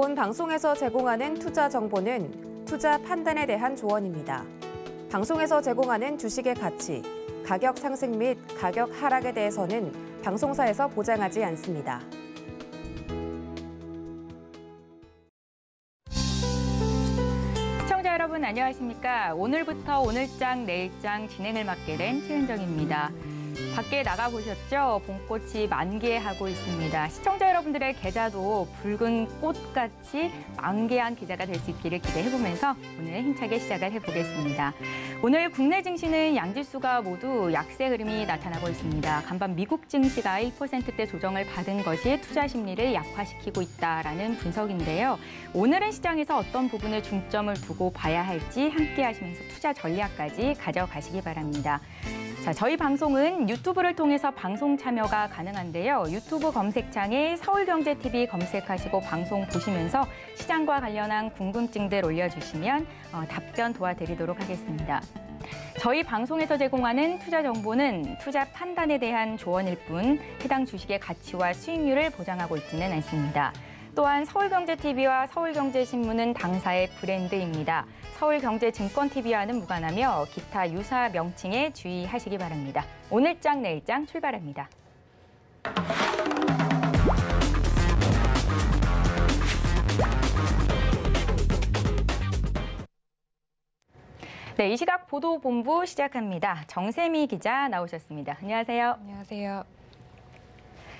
본 방송에서 제공하는 투자 정보는 투자 판단에 대한 조언입니다. 방송에서 제공하는 주식의 가치, 가격 상승 및 가격 하락에 대해서는 방송사에서 보장하지 않습니다. 시청자 여러분 안녕하십니까? 오늘부터 오늘장, 내일장 진행을 맡게 된 최은정입니다. 밖에 나가보셨죠? 봄꽃이 만개하고 있습니다. 시청자 여러분들의 계좌도 붉은 꽃같이 만개한 계좌가 될 수 있기를 기대해보면서 오늘 힘차게 시작을 해보겠습니다. 오늘 국내 증시는 양지수가 모두 약세 흐름이 나타나고 있습니다. 간밤 미국 증시가 1%대 조정을 받은 것이 투자 심리를 약화시키고 있다라는 분석인데요. 오늘은 시장에서 어떤 부분에 중점을 두고 봐야 할지 함께 하시면서 투자 전략까지 가져가시기 바랍니다. 자, 저희 방송은 유튜브를 통해서 방송 참여가 가능한데요. 유튜브 검색창에 서울경제TV 검색하시고 방송 보시면서 시장과 관련한 궁금증들 올려주시면 답변 도와드리도록 하겠습니다. 저희 방송에서 제공하는 투자 정보는 투자 판단에 대한 조언일 뿐 해당 주식의 가치와 수익률을 보장하고 있지는 않습니다. 또한 서울경제TV와 서울경제신문은 당사의 브랜드입니다. 서울경제증권TV와는 무관하며 기타 유사 명칭에 주의하시기 바랍니다. 오늘장 내일장 출발합니다. 네, 이 시각 보도본부 시작합니다. 정세미 기자 나오셨습니다. 안녕하세요. 안녕하세요.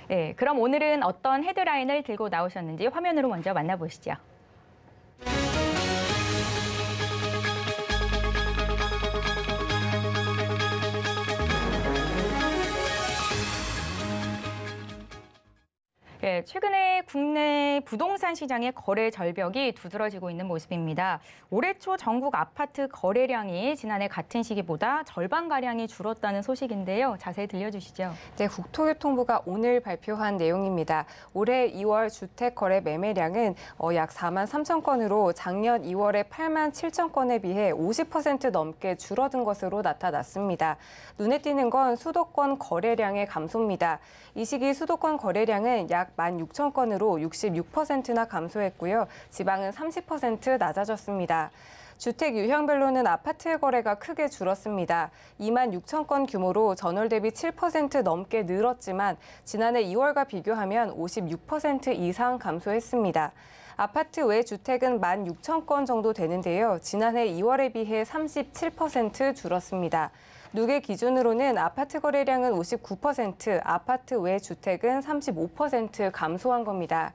네, 그럼 오늘은 어떤 헤드라인을 들고 나오셨는지 화면으로 먼저 만나보시죠. 네, 최근에 국내 부동산 시장의 거래 절벽이 두드러지고 있는 모습입니다. 올해 초 전국 아파트 거래량이 지난해 같은 시기보다 절반가량이 줄었다는 소식인데요. 자세히 들려주시죠. 네, 국토교통부가 오늘 발표한 내용입니다. 올해 2월 주택 거래 매매량은 약 4만 3천 건으로 작년 2월에 8만 7천 건에 비해 50% 넘게 줄어든 것으로 나타났습니다. 눈에 띄는 건 수도권 거래량의 감소입니다. 이 시기 수도권 거래량은 약 16,000 건으로 66%나 감소했고요. 지방은 30% 낮아졌습니다. 주택 유형별로는 아파트 거래가 크게 줄었습니다. 2만 6천 건 규모로 전월 대비 7% 넘게 늘었지만 지난해 2월과 비교하면 56% 이상 감소했습니다. 아파트 외 주택은 1만 6천 건 정도 되는데요. 지난해 2월에 비해 37% 줄었습니다. 누계 기준으로는 아파트 거래량은 59%, 아파트 외 주택은 35% 감소한 겁니다.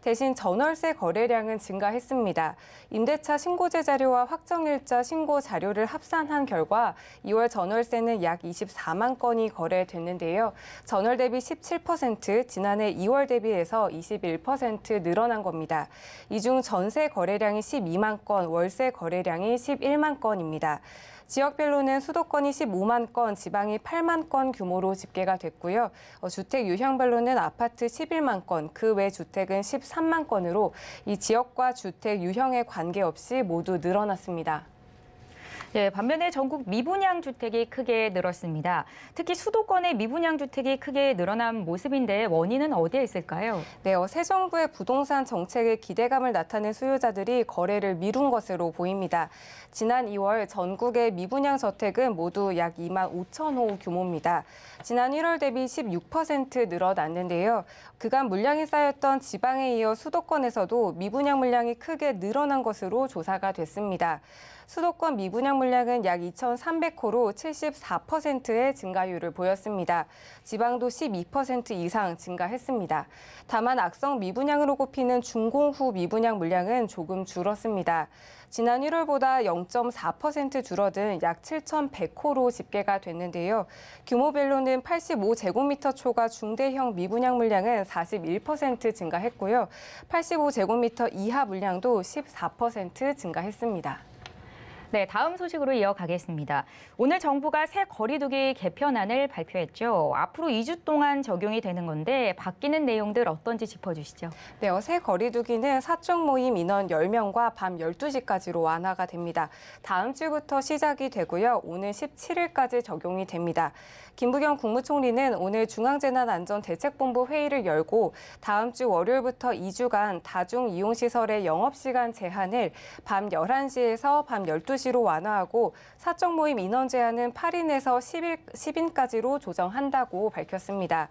대신 전월세 거래량은 증가했습니다. 임대차 신고제 자료와 확정일자 신고 자료를 합산한 결과 2월 전월세는 약 24만 건이 거래됐는데요. 전월 대비 17%, 지난해 2월 대비해서 21% 늘어난 겁니다. 이 중 전세 거래량이 12만 건, 월세 거래량이 11만 건입니다. 지역별로는 수도권이 15만 건, 지방이 8만 건 규모로 집계가 됐고요. 주택 유형별로는 아파트 11만 건, 그 외 주택은 13만 건으로 이 지역과 주택 유형에 관계없이 모두 늘어났습니다. 네, 반면에 전국 미분양 주택이 크게 늘었습니다. 특히 수도권의 미분양 주택이 크게 늘어난 모습인데 원인은 어디에 있을까요? 네, 새 정부의 부동산 정책에 기대감을 나타낸 수요자들이 거래를 미룬 것으로 보입니다. 지난 2월 전국의 미분양 저택은 모두 약 2만 5천 호 규모입니다. 지난 1월 대비 16% 늘어났는데요. 그간 물량이 쌓였던 지방에 이어 수도권에서도 미분양 물량이 크게 늘어난 것으로 조사가 됐습니다. 수도권 미분양 물량은 약 2,300호로 74%의 증가율을 보였습니다. 지방도 12% 이상 증가했습니다. 다만 악성 미분양으로 꼽히는 준공후 미분양 물량은 조금 줄었습니다. 지난 1월보다 0.4% 줄어든 약 7,100호로 집계가 됐는데요. 규모별로는 85제곱미터 초과 중대형 미분양 물량은 41% 증가했고요. 85제곱미터 이하 물량도 14% 증가했습니다. 네, 다음 소식으로 이어가겠습니다. 오늘 정부가 새 거리두기 개편안을 발표했죠. 앞으로 2주 동안 적용이 되는 건데 바뀌는 내용들 어떤지 짚어주시죠. 네, 새 거리두기는 사적 모임 인원 10명과 밤 12시까지로 완화가 됩니다. 다음 주부터 시작이 되고요. 오는 17일까지 적용이 됩니다. 김부겸 국무총리는 오늘 중앙재난안전대책본부 회의를 열고 다음 주 월요일부터 2주간 다중이용시설의 영업시간 제한을 밤 11시에서 밤 12시로 완화하고 사적 모임 인원 제한은 8인에서 10인까지로 조정한다고 밝혔습니다.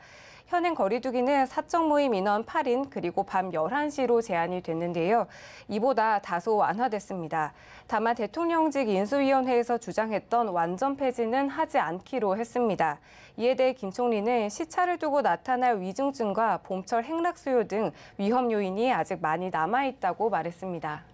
현행 거리두기는 사적 모임 인원 8인 그리고 밤 11시로 제한이 됐는데요. 이보다 다소 완화됐습니다. 다만 대통령직 인수위원회에서 주장했던 완전 폐지는 하지 않기로 했습니다. 이에 대해 김 총리는 시차를 두고 나타날 위중증과 봄철 행락 수요 등 위험 요인이 아직 많이 남아있다고 말했습니다.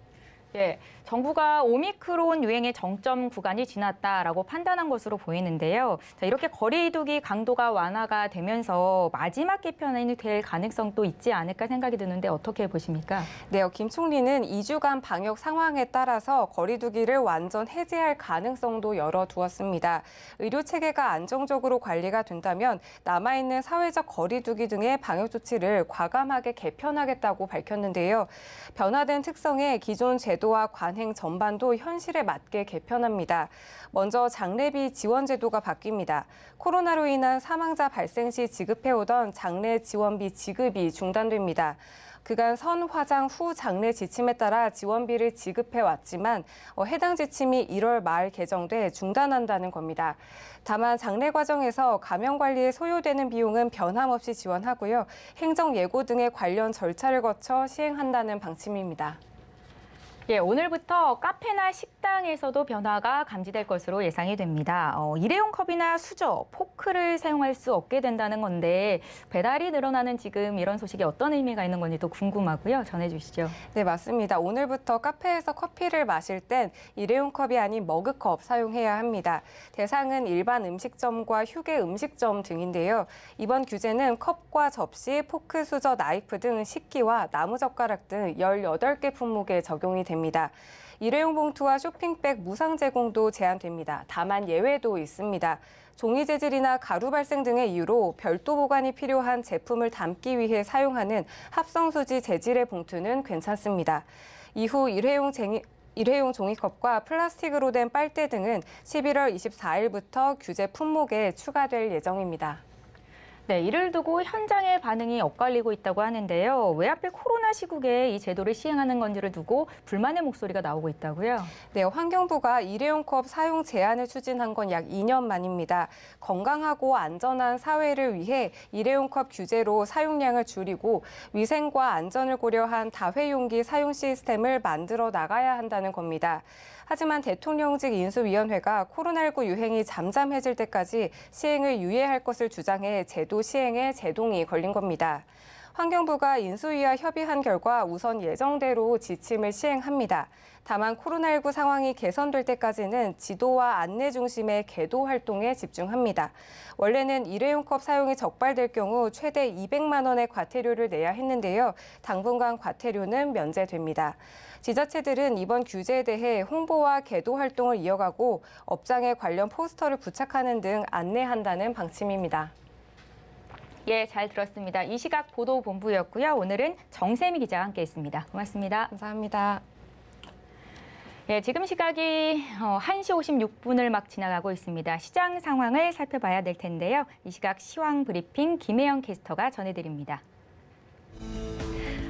예, 정부가 오미크론 유행의 정점 구간이 지났다라고 판단한 것으로 보이는데요. 자, 이렇게 거리두기 강도가 완화가 되면서 마지막 개편이 될 가능성도 있지 않을까 생각이 드는데 어떻게 보십니까? 네, 김 총리는 2주간 방역 상황에 따라서 거리두기를 완전 해제할 가능성도 열어두었습니다. 의료 체계가 안정적으로 관리가 된다면 남아있는 사회적 거리두기 등의 방역 조치를 과감하게 개편하겠다고 밝혔는데요. 변화된 특성에 기존 제도와 관행 전반도 현실에 맞게 개편합니다. 먼저 장례비 지원 제도가 바뀝니다. 코로나로 인한 사망자 발생 시 지급해오던 장례 지원비 지급이 중단됩니다. 그간 선 화장 후 장례 지침에 따라 지원비를 지급해왔지만 해당 지침이 1월 말 개정돼 중단한다는 겁니다. 다만 장례 과정에서 감염 관리에 소요되는 비용은 변함없이 지원하고요. 행정 예고 등의 관련 절차를 거쳐 시행한다는 방침입니다. 예, 오늘부터 카페나 식당에서도 변화가 감지될 것으로 예상이 됩니다. 일회용 컵이나 수저, 포크를 사용할 수 없게 된다는 건데 배달이 늘어나는 지금 이런 소식이 어떤 의미가 있는 건지도 궁금하고요. 전해주시죠. 네, 맞습니다. 오늘부터 카페에서 커피를 마실 땐 일회용 컵이 아닌 머그컵 사용해야 합니다. 대상은 일반 음식점과 휴게 음식점 등인데요. 이번 규제는 컵과 접시, 포크, 수저, 나이프 등 식기와 나무젓가락 등 18개 품목에 적용이 됩니다. 일회용 봉투와 쇼핑백 무상 제공도 제한됩니다. 다만 예외도 있습니다. 종이 재질이나 가루 발생 등의 이유로 별도 보관이 필요한 제품을 담기 위해 사용하는 합성수지 재질의 봉투는 괜찮습니다. 이후 일회용 종이컵과 플라스틱으로 된 빨대 등은 11월 24일부터 규제 품목에 추가될 예정입니다. 네, 이를 두고 현장의 반응이 엇갈리고 있다고 하는데요. 왜 하필 코로나 시국에 이 제도를 시행하는 건지를 두고 불만의 목소리가 나오고 있다고요? 네, 환경부가 일회용 컵 사용 제한을 추진한 건 약 2년 만입니다. 건강하고 안전한 사회를 위해 일회용 컵 규제로 사용량을 줄이고 위생과 안전을 고려한 다회용기 사용 시스템을 만들어 나가야 한다는 겁니다. 하지만 대통령직 인수위원회가 코로나19 유행이 잠잠해질 때까지 시행을 유예할 것을 주장해 제도 시행에 제동이 걸린 겁니다. 환경부가 인수위와 협의한 결과 우선 예정대로 지침을 시행합니다. 다만 코로나19 상황이 개선될 때까지는 지도와 안내 중심의 계도 활동에 집중합니다. 원래는 일회용컵 사용이 적발될 경우 최대 200만 원의 과태료를 내야 했는데요. 당분간 과태료는 면제됩니다. 지자체들은 이번 규제에 대해 홍보와 계도 활동을 이어가고 업장에 관련 포스터를 부착하는 등 안내한다는 방침입니다. 예, 잘 들었습니다. 이 시각 보도본부였고요. 오늘은 정세미 기자와 함께했습니다. 고맙습니다. 감사합니다. 예, 지금 시각이 1시 56분을 막 지나가고 있습니다. 시장 상황을 살펴봐야 될 텐데요. 이 시각 시황 브리핑 김혜영 캐스터가 전해드립니다.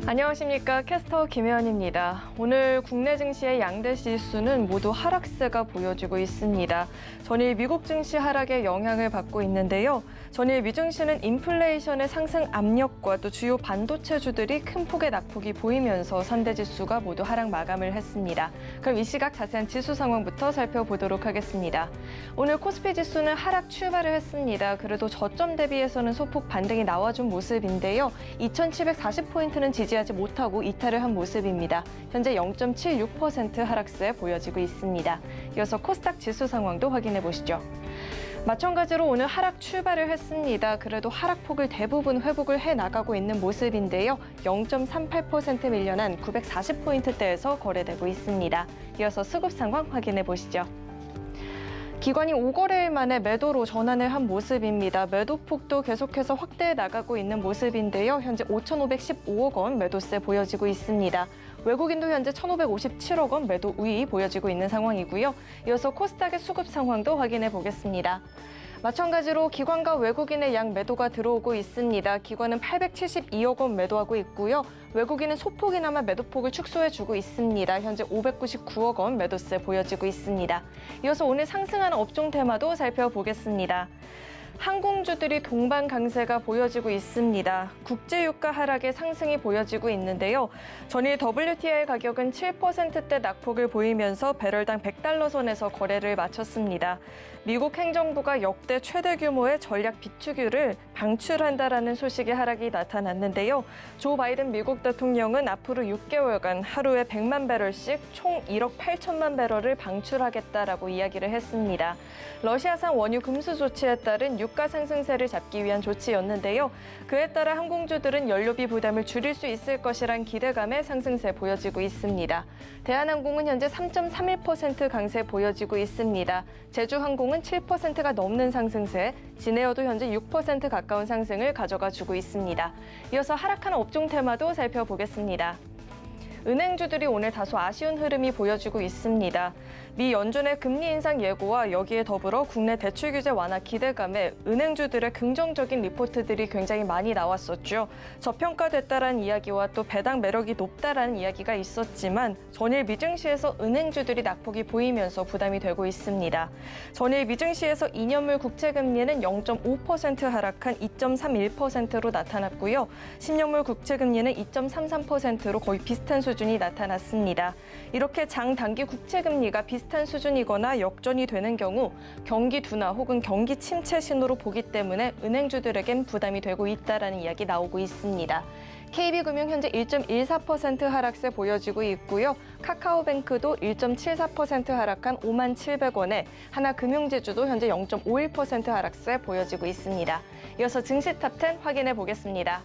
안녕하십니까. 캐스터 김혜연입니다. 오늘 국내 증시의 양대 지수는 모두 하락세가 보여지고 있습니다. 전일 미국 증시 하락에 영향을 받고 있는데요. 전일 미증시는 인플레이션의 상승 압력과 또 주요 반도체주들이 큰 폭의 낙폭이 보이면서 상대 지수가 모두 하락 마감을 했습니다. 그럼 이 시각 자세한 지수 상황부터 살펴보도록 하겠습니다. 오늘 코스피 지수는 하락 출발을 했습니다. 그래도 저점 대비해서는 소폭 반등이 나와준 모습인데요. 2740포인트는 지지하지 못하고 이탈을 한 모습입니다. 현재 0.76% 하락세 보여지고 있습니다. 이어서 코스닥 지수 상황도 확인해 보시죠. 마찬가지로 오늘 하락 출발을 했습니다. 그래도 하락폭을 대부분 회복을 해나가고 있는 모습인데요. 0.38% 밀려난 940포인트대에서 거래되고 있습니다. 이어서 수급 상황 확인해 보시죠. 기관이 5거래일 만에 매도로 전환을 한 모습입니다. 매도폭도 계속해서 확대해 나가고 있는 모습인데요. 현재 5,515억 원 매도세 보여지고 있습니다. 외국인도 현재 1,557억 원 매도 우위 보여지고 있는 상황이고요. 이어서 코스닥의 수급 상황도 확인해 보겠습니다. 마찬가지로 기관과 외국인의 양 매도가 들어오고 있습니다. 기관은 872억 원 매도하고 있고요. 외국인은 소폭이나마 매도폭을 축소해주고 있습니다. 현재 599억 원 매도세 보여지고 있습니다. 이어서 오늘 상승하는 업종 테마도 살펴보겠습니다. 항공주들이 동반 강세가 보여지고 있습니다. 국제유가 하락의 상승이 보여지고 있는데요. 전일 WTI 가격은 7%대 낙폭을 보이면서 배럴당 100달러 선에서 거래를 마쳤습니다. 미국 행정부가 역대 최대 규모의 전략 비축유를 방출한다라는 소식의 하락이 나타났는데요. 조 바이든 미국 대통령은 앞으로 6개월간 하루에 100만 배럴씩 총 1억 8천만 배럴을 방출하겠다라고 이야기를 했습니다. 러시아산 원유 금수 조치에 따른 유가 상승세를 잡기 위한 조치였는데요. 그에 따라 항공주들은 연료비 부담을 줄일 수 있을 것이란 기대감에 상승세 보여지고 있습니다. 대한항공은 현재 3.31% 강세 보여지고 있습니다. 제주항공은 7%가 넘는 상승세, 진에어도 현재 6% 가까운 상승을 가져가 주고 있습니다. 이어서 하락하는 업종 테마도 살펴보겠습니다. 은행주들이 오늘 다소 아쉬운 흐름이 보여지고 있습니다. 미 연준의 금리 인상 예고와 여기에 더불어 국내 대출 규제 완화 기대감에 은행주들의 긍정적인 리포트들이 굉장히 많이 나왔었죠. 저평가됐다라는 이야기와 또 배당 매력이 높다라는 이야기가 있었지만 전일 미증시에서 은행주들이 낙폭이 보이면서 부담이 되고 있습니다. 전일 미증시에서 2년물 국채금리는 0.5% 하락한 2.31%로 나타났고요. 10년물 국채금리는 2.33%로 거의 비슷한 수준이 나타났습니다. 이렇게 장단기 국채금리가 비슷한 수준이거나 역전이 되는 경우 경기 둔화 혹은 경기 침체 신호로 보기 때문에 은행주들에겐 부담이 되고 있다라는 이야기 나오고 있습니다. KB금융 현재 1.14% 하락세 보여지고 있고요. 카카오뱅크도 1.74% 하락한 57,700원에 하나금융지주도 현재 0.51% 하락세 보여지고 있습니다. 이어서 증시 탑10 확인해 보겠습니다.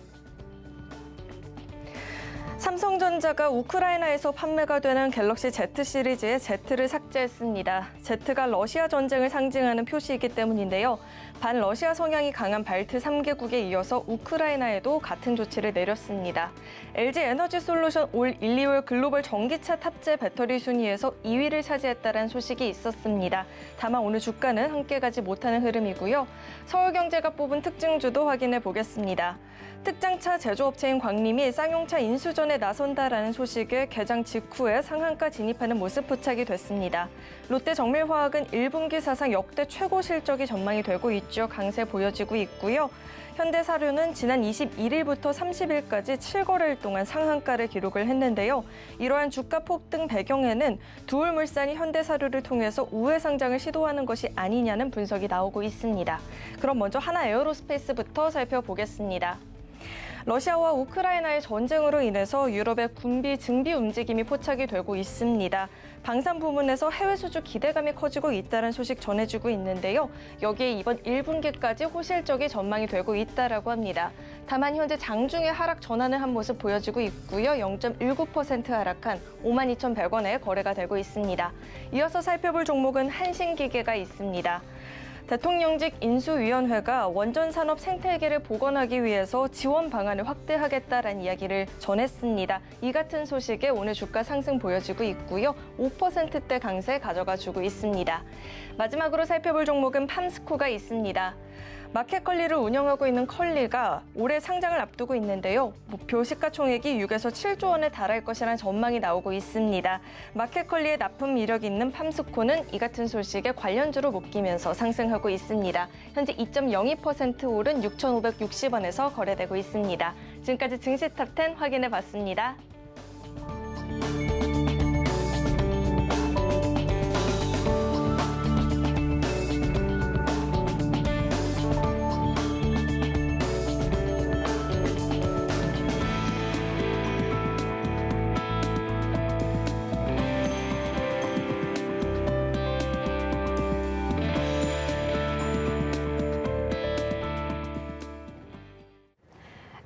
삼성전자가 우크라이나에서 판매가 되는 갤럭시 Z 시리즈의 Z를 삭제했습니다. Z가 러시아 전쟁을 상징하는 표시이기 때문인데요. 반러시아 성향이 강한 발트 3개국에 이어서 우크라이나에도 같은 조치를 내렸습니다. LG에너지솔루션 올 1, 2월 글로벌 전기차 탑재 배터리 순위에서 2위를 차지했다는 소식이 있었습니다. 다만 오늘 주가는 함께 가지 못하는 흐름이고요. 서울경제가 뽑은 특징주도 확인해 보겠습니다. 특장차 제조업체인 광림이 쌍용차 인수전에 나선다라는 소식에 개장 직후에 상한가 진입하는 모습 포착이 됐습니다. 롯데정밀화학은 1분기 사상 역대 최고 실적이 전망이 되고 있죠. 강세 보여지고 있고요. 현대사료는 지난 21일부터 30일까지 7거래일 동안 상한가를 기록을 했는데요. 이러한 주가 폭등 배경에는 두울물산이 현대사료를 통해서 우회 상장을 시도하는 것이 아니냐는 분석이 나오고 있습니다. 그럼 먼저 하나에어로스페이스부터 살펴보겠습니다. 러시아와 우크라이나의 전쟁으로 인해서 유럽의 군비 증비 움직임이 포착이 되고 있습니다. 방산 부문에서 해외 수주 기대감이 커지고 있다는 소식 전해지고 있는데요. 여기에 이번 1분기까지 호실적이 전망이 되고 있다라고 합니다. 다만 현재 장중에 하락 전환을 한 모습 보여지고 있고요. 0.19% 하락한 52,100원에 거래가 되고 있습니다. 이어서 살펴볼 종목은 한신기계가 있습니다. 대통령직 인수위원회가 원전산업 생태계를 복원하기 위해서 지원 방안을 확대하겠다라는 이야기를 전했습니다. 이 같은 소식에 오늘 주가 상승 보여지고 있고요. 5%대 강세 가져가주고 있습니다. 마지막으로 살펴볼 종목은 팜스코가 있습니다. 마켓컬리를 운영하고 있는 컬리가 올해 상장을 앞두고 있는데요. 목표 시가총액이 6에서 7조 원에 달할 것이라는 전망이 나오고 있습니다. 마켓컬리의 납품 이력이 있는 팜스코는 이 같은 소식에 관련주로 묶이면서 상승하고 있습니다. 현재 2.02% 오른 6,560원에서 거래되고 있습니다. 지금까지 증시 탑10 확인해 봤습니다.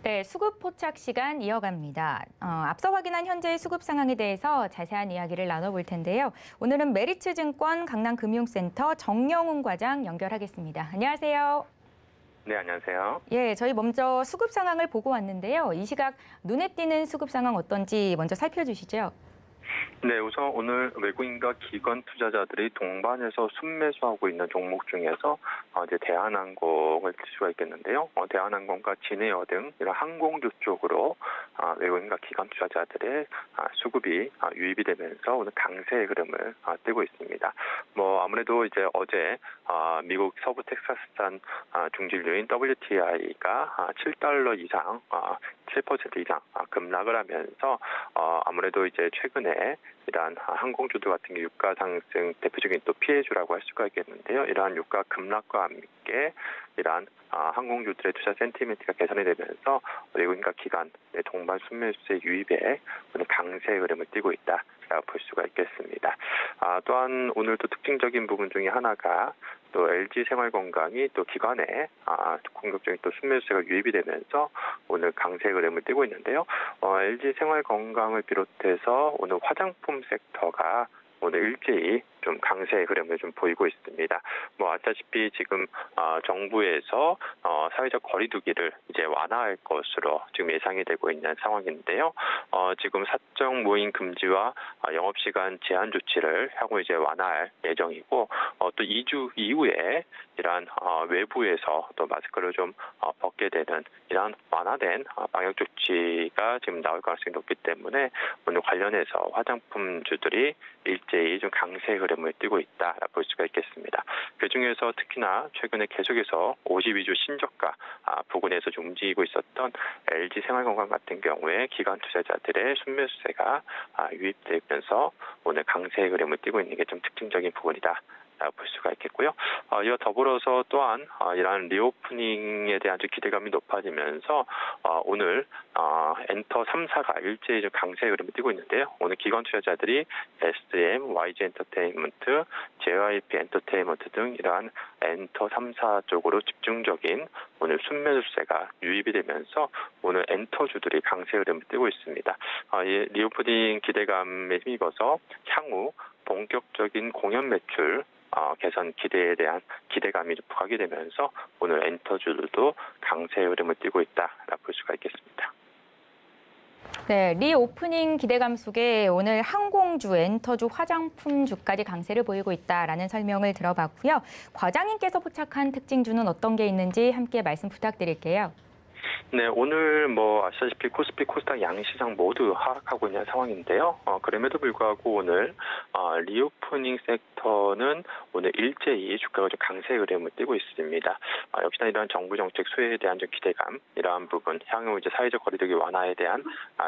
네, 수급 포착 시간 이어갑니다. 앞서 확인한 현재의 수급 상황에 대해서 자세한 이야기를 나눠볼 텐데요. 오늘은 메리츠증권 강남금융센터 정영훈 과장 연결하겠습니다. 안녕하세요. 네, 안녕하세요. 예, 저희 먼저 수급 상황을 보고 왔는데요. 이 시각 눈에 띄는 수급 상황 어떤지 먼저 살펴주시죠. 네, 우선 오늘 외국인과 기관 투자자들이 동반해서 순매수하고 있는 종목 중에서 이제 대한항공을 들 수가 있겠는데요. 대한항공과 진에어 등 이런 항공주 쪽으로 외국인과 기관 투자자들의 수급이 유입이 되면서 오늘 강세의 흐름을 띠고 있습니다. 아무래도 이제 어제 미국 서부 텍사스산 중진류인 WTI가 $7 이상, 7% 이상 급락을 하면서 아무래도 이제 최근에 이러한 항공주들 같은 게 유가 상승 대표적인 또 피해주라고 할 수가 있겠는데요. 이러한 유가 급락과 함께 이러한 항공주들의 투자 센티멘트가 개선이 되면서 외국인과 기관의 동반 순매수의 유입에 오늘 강세의 흐름을 띠고 있다라고 볼 수가 있겠습니다. 또한 오늘 또 특징적인 부분 중에 하나가 또 LG생활건강이 또 기관에 공격적인 또 순매수세가 유입이 되면서 오늘 강세 흐름을 띠고 있는데요. LG생활건강을 비롯해서 오늘 화장품 섹터가 오늘 일제히 좀 강세의 흐름을 좀 보이고 있습니다. 아시다시피 지금 정부에서 사회적 거리두기를 이제 완화할 것으로 지금 예상이 되고 있는 상황인데요. 지금 사적 모임 금지와 영업시간 제한 조치를 향후 이제 완화할 예정이고 또 2주 이후에 이러한 외부에서 또 마스크를 좀 벗게 되는 이러한 완화된 방역 조치가 지금 나올 가능성이 높기 때문에 오늘 관련해서 화장품주들이 일제히 좀 강세 흐름을 띠고 있다라고 볼 수가 있겠습니다. 그중에서 특히나 최근에 계속해서 52주 신저가 부근에서 좀 움직이고 있었던 LG생활건강 같은 경우에 기관 투자자들의 순매수세가 유입되면서 오늘 강세 흐름을 띠고 있는 게 좀 특징적인 부분이다. 볼 수가 있겠고요. 이와 더불어서 또한 이러한 리오프닝에 대한 기대감이 높아지면서 오늘 엔터 3사가 일제히 좀 강세 흐름을 띠고 있는데요. 오늘 기관 투자자들이 SM, YG 엔터테인먼트, JYP 엔터테인먼트 등 이러한 엔터 3사 쪽으로 집중적인 오늘 순매수세가 유입이 되면서 오늘 엔터주들이 강세 흐름을 띠고 있습니다. 이 리오프닝 기대감에 힘입어서 향후 본격적인 공연 매출 개선 기대에 대한 기대감이 부각이 되면서 오늘 엔터주들도 강세 흐름을 띠고 있다라고 볼 수가 있겠습니다. 네, 리오프닝 기대감 속에 오늘 항공주, 엔터주, 화장품주까지 강세를 보이고 있다라는 설명을 들어봤고요. 과장님께서 포착한 특징주는 어떤 게 있는지 함께 말씀 부탁드릴게요. 네, 오늘 아시다시피 코스피, 코스닥 양시장 모두 하락하고 있는 상황인데요. 그럼에도 불구하고 오늘 리오프닝 섹터는 오늘 일제히 주가가 좀 강세 흐름을 띠고 있습니다. 역시나 이러한 정부 정책 수혜에 대한 좀 기대감, 이러한 부분, 향후 이제 사회적 거리두기 완화에 대한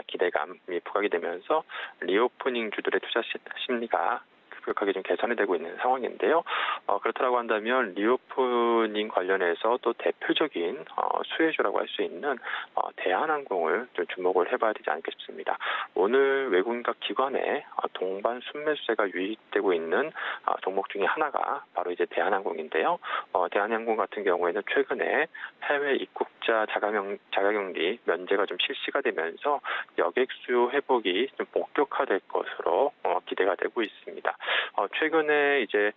기대감이 부각이 되면서 리오프닝 주들의 투자 심리가 급격하게 좀 개선이 되고 있는 상황인데요. 그렇다고 한다면 리오프닝 관련해서 또 대표적인 수혜주라고 할 수 있는 대한항공을 좀 주목을 해봐야 되지 않겠 싶습니다. 오늘 외국인과 기관의 동반 순매수세가 유입되고 있는 종목 중에 하나가 바로 이제 대한항공인데요. 대한항공 같은 경우에는 최근에 해외 입국자 자가격리 면제가 좀 실시가 되면서 여객 수요 회복이 좀 본격화될 것으로 기대가 되고 있습니다. 최근에 이제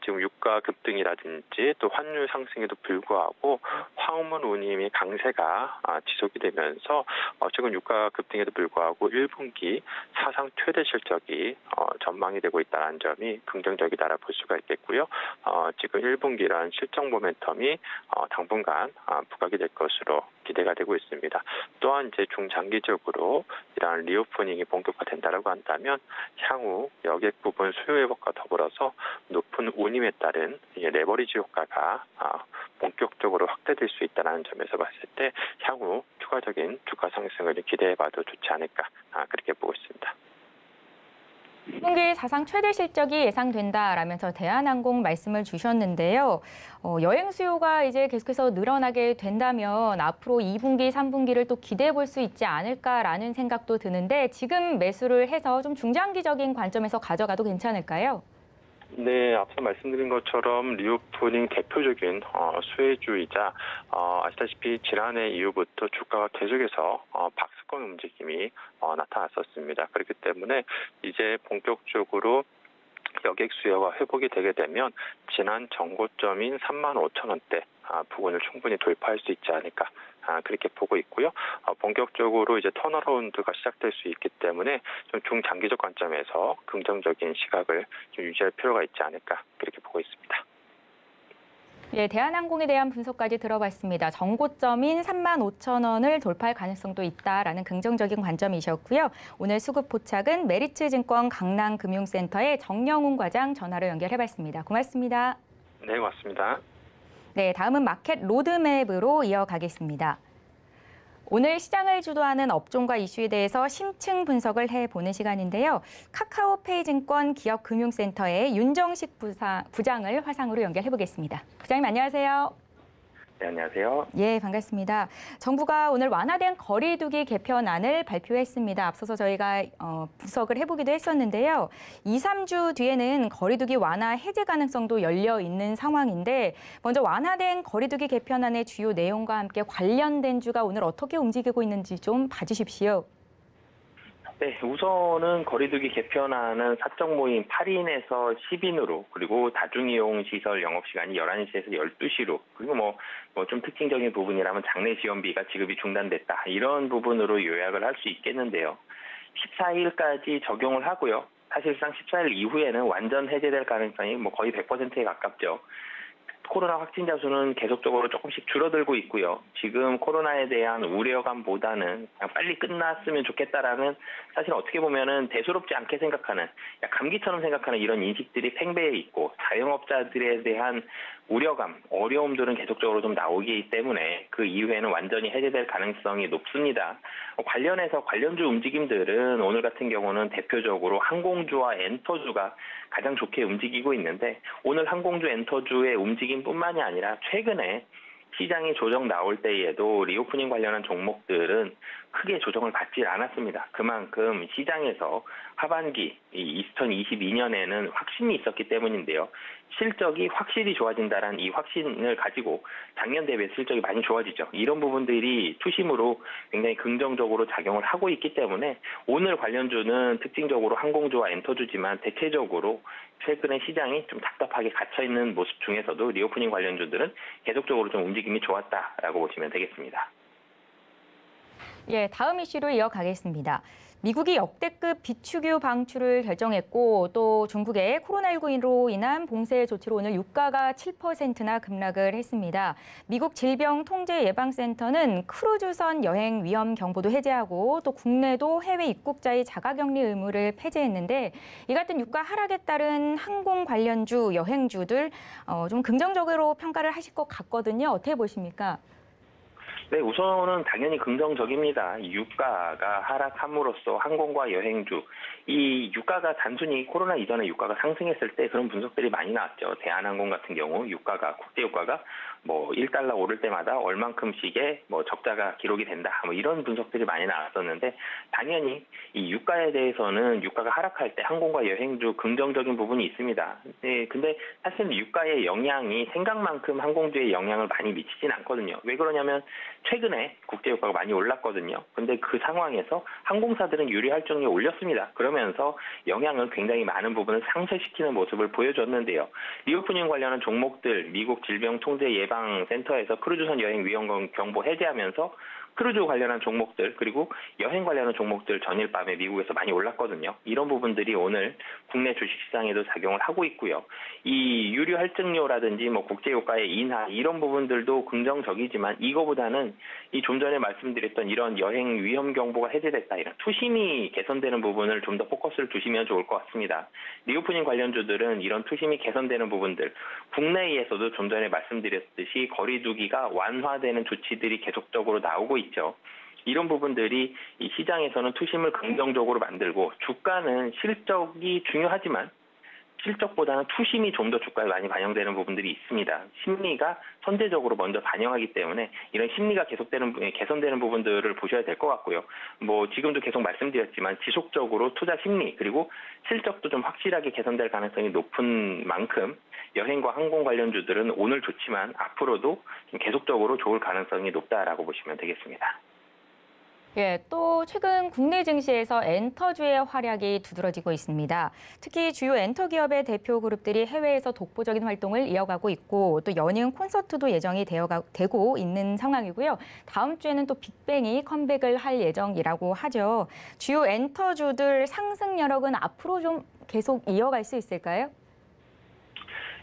지금 유가 급등이라든지 또 환율 상승에도 불구하고 화물 운임의 강세가 지속이 되면서 최근 유가 급등에도 불구하고 1분기 사상 최대 실적이 전망이 되고 있다는 점이 긍정적이다라 볼 수가 있겠고요. 지금 1분기란 실적 모멘텀이 당분간 부각이 될 것으로 기대가 되고 있습니다. 또한 이제 중장기적으로 이러한 리오프닝이 본격화된다라고 한다면 향후 여객 부분 수요 회복과 더불어서 높은 운임에 따른 레버리지 효과가 본격적으로 확대될 수 있다는 점에서 봤을 때 향후 추가적인 주가 상승을 기대해봐도 좋지 않을까 그렇게 보고 있습니다. 1분기 사상 최대 실적이 예상된다라면서 대한항공 말씀을 주셨는데요. 여행 수요가 이제 계속해서 늘어나게 된다면 앞으로 2분기, 3분기를 또 기대해 볼 수 있지 않을까라는 생각도 드는데 지금 매수를 해서 좀 중장기적인 관점에서 가져가도 괜찮을까요? 네, 앞서 말씀드린 것처럼 리오프닝 대표적인 수혜주이자 아시다시피 지난해 이후부터 주가가 계속해서 박스권 움직임이 나타났었습니다. 그렇기 때문에 이제 본격적으로 여객 수요가 회복이 되게 되면 지난 정고점인 35,000원대 부근을 충분히 돌파할 수 있지 않을까 그렇게 보고 있고요. 본격적으로 이제 턴어라운드가 시작될 수 있기 때문에 좀 중장기적 관점에서 긍정적인 시각을 좀 유지할 필요가 있지 않을까 그렇게 보고 있습니다. 예, 대한항공에 대한 분석까지 들어봤습니다. 정고점인 35,000원을 돌파할 가능성도 있다라는 긍정적인 관점이셨고요. 오늘 수급 포착은 메리츠증권 강남금융센터의 정영훈 과장 전화로 연결해봤습니다. 고맙습니다. 네, 고맙습니다. 네, 다음은 마켓 로드맵으로 이어가겠습니다. 오늘 시장을 주도하는 업종과 이슈에 대해서 심층 분석을 해보는 시간인데요. 카카오페이 증권 기업금융센터의 윤정식 부장을 화상으로 연결해보겠습니다. 부장님 안녕하세요. 네, 안녕하세요. 예, 반갑습니다. 정부가 오늘 완화된 거리두기 개편안을 발표했습니다. 앞서서 저희가 분석을 해보기도 했었는데요. 2, 3주 뒤에는 거리두기 완화 해제 가능성도 열려 있는 상황인데 먼저 완화된 거리두기 개편안의 주요 내용과 함께 관련된 주가 오늘 어떻게 움직이고 있는지 좀 봐주십시오. 네, 우선은 거리두기 개편안은 사적 모임 8인에서 10인으로 그리고 다중이용 시설 영업시간이 11시에서 12시로 그리고 뭐 좀 특징적인 부분이라면 장례 지원비가 지급이 중단됐다. 이런 부분으로 요약을 할 수 있겠는데요. 14일까지 적용을 하고요. 사실상 14일 이후에는 완전 해제될 가능성이 거의 100%에 가깝죠. 코로나 확진자 수는 계속적으로 조금씩 줄어들고 있고요. 지금 코로나에 대한 우려감보다는 그냥 빨리 끝났으면 좋겠다라는 사실 어떻게 보면은 대수롭지 않게 생각하는 감기처럼 생각하는 이런 인식들이 팽배해 있고 자영업자들에 대한 우려감, 어려움들은 계속적으로 좀 나오기 때문에 그 이후에는 완전히 해제될 가능성이 높습니다. 관련해서 관련주 움직임들은 오늘 같은 경우는 대표적으로 항공주와 엔터주가 가장 좋게 움직이고 있는데 오늘 항공주 엔터주의 움직임뿐만이 아니라 최근에 시장이 조정 나올 때에도 리오프닝 관련한 종목들은 크게 조정을 받지 않았습니다. 그만큼 시장에서 하반기 2022년에는 확신이 있었기 때문인데요. 실적이 확실히 좋아진다는 이 확신을 가지고 작년 대비 실적이 많이 좋아지죠. 이런 부분들이 투심으로 굉장히 긍정적으로 작용을 하고 있기 때문에 오늘 관련주는 특징적으로 항공주와 엔터주지만 대체적으로 최근에 시장이 좀 답답하게 갇혀있는 모습 중에서도 리오프닝 관련주들은 계속적으로 좀 움직임이 좋았다라고 보시면 되겠습니다. 예, 다음 이슈로 이어가겠습니다. 미국이 역대급 비축유 방출을 결정했고 또 중국의 코로나19로 인한 봉쇄 조치로 오늘 유가가 7%나 급락을 했습니다. 미국 질병통제예방센터는 크루즈선 여행 위험 경보도 해제하고 또 국내도 해외 입국자의 자가격리 의무를 폐지했는데 이 같은 유가 하락에 따른 항공 관련주, 여행주들 좀 긍정적으로 평가를 하실 것 같거든요. 어떻게 보십니까? 네, 우선은 당연히 긍정적입니다. 유가가 하락함으로써 항공과 여행주, 이 유가가 단순히 코로나 이전에 유가가 상승했을 때 그런 분석들이 많이 나왔죠. 대한항공 같은 경우 유가가 국제 유가가 $1 오를 때마다 얼만큼씩의 적자가 기록이 된다. 이런 분석들이 많이 나왔었는데 당연히 이 유가에 대해서는 유가가 하락할 때 항공과 여행주 긍정적인 부분이 있습니다. 네, 근데 사실 유가의 영향이 생각만큼 항공주에 영향을 많이 미치진 않거든요. 왜 그러냐면 최근에 국제 유가가 많이 올랐거든요. 근데 그 상황에서 항공사들은 유리 할증률 올렸습니다. 그러면서 영향을 굉장히 많은 부분을 상쇄시키는 모습을 보여줬는데요. 리오프닝 관련한 종목들 미국 질병통제예방센터에서 크루즈선 여행 위험 경보 해제하면서 크루즈 관련한 종목들 그리고 여행 관련한 종목들 전일 밤에 미국에서 많이 올랐거든요. 이런 부분들이 오늘 국내 주식시장에도 작용을 하고 있고요. 이 유류 할증료라든지 국제유가의 인하 이런 부분들도 긍정적이지만 이거보다는 이 좀 전에 말씀드렸던 이런 여행 위험 경보가 해제됐다 이런 투심이 개선되는 부분을 좀 더 포커스를 두시면 좋을 것 같습니다. 리오프닝 관련주들은 이런 투심이 개선되는 부분들 국내에서도 좀 전에 말씀드렸듯이 거리두기가 완화되는 조치들이 계속적으로 나오고 있죠. 이런 부분들이 이 시장에서는 투심을 긍정적으로 만들고 주가는 실적이 중요하지만 실적보다는 투심이 좀 더 주가에 많이 반영되는 부분들이 있습니다. 심리가 선제적으로 먼저 반영하기 때문에 이런 심리가 개선되는 부분들을 보셔야 될 것 같고요. 뭐 지금도 계속 말씀드렸지만 지속적으로 투자 심리 그리고 실적도 좀 확실하게 개선될 가능성이 높은 만큼 여행과 항공 관련주들은 오늘 좋지만 앞으로도 계속적으로 좋을 가능성이 높다라고 보시면 되겠습니다. 예, 또 최근 국내 증시에서 엔터주의 활약이 두드러지고 있습니다. 특히 주요 엔터 기업의 대표 그룹들이 해외에서 독보적인 활동을 이어가고 있고 또 연이은 콘서트도 예정이 되고 있는 상황이고요. 다음 주에는 또 빅뱅이 컴백을 할 예정이라고 하죠. 주요 엔터주들 상승 여력은 앞으로 좀 계속 이어갈 수 있을까요?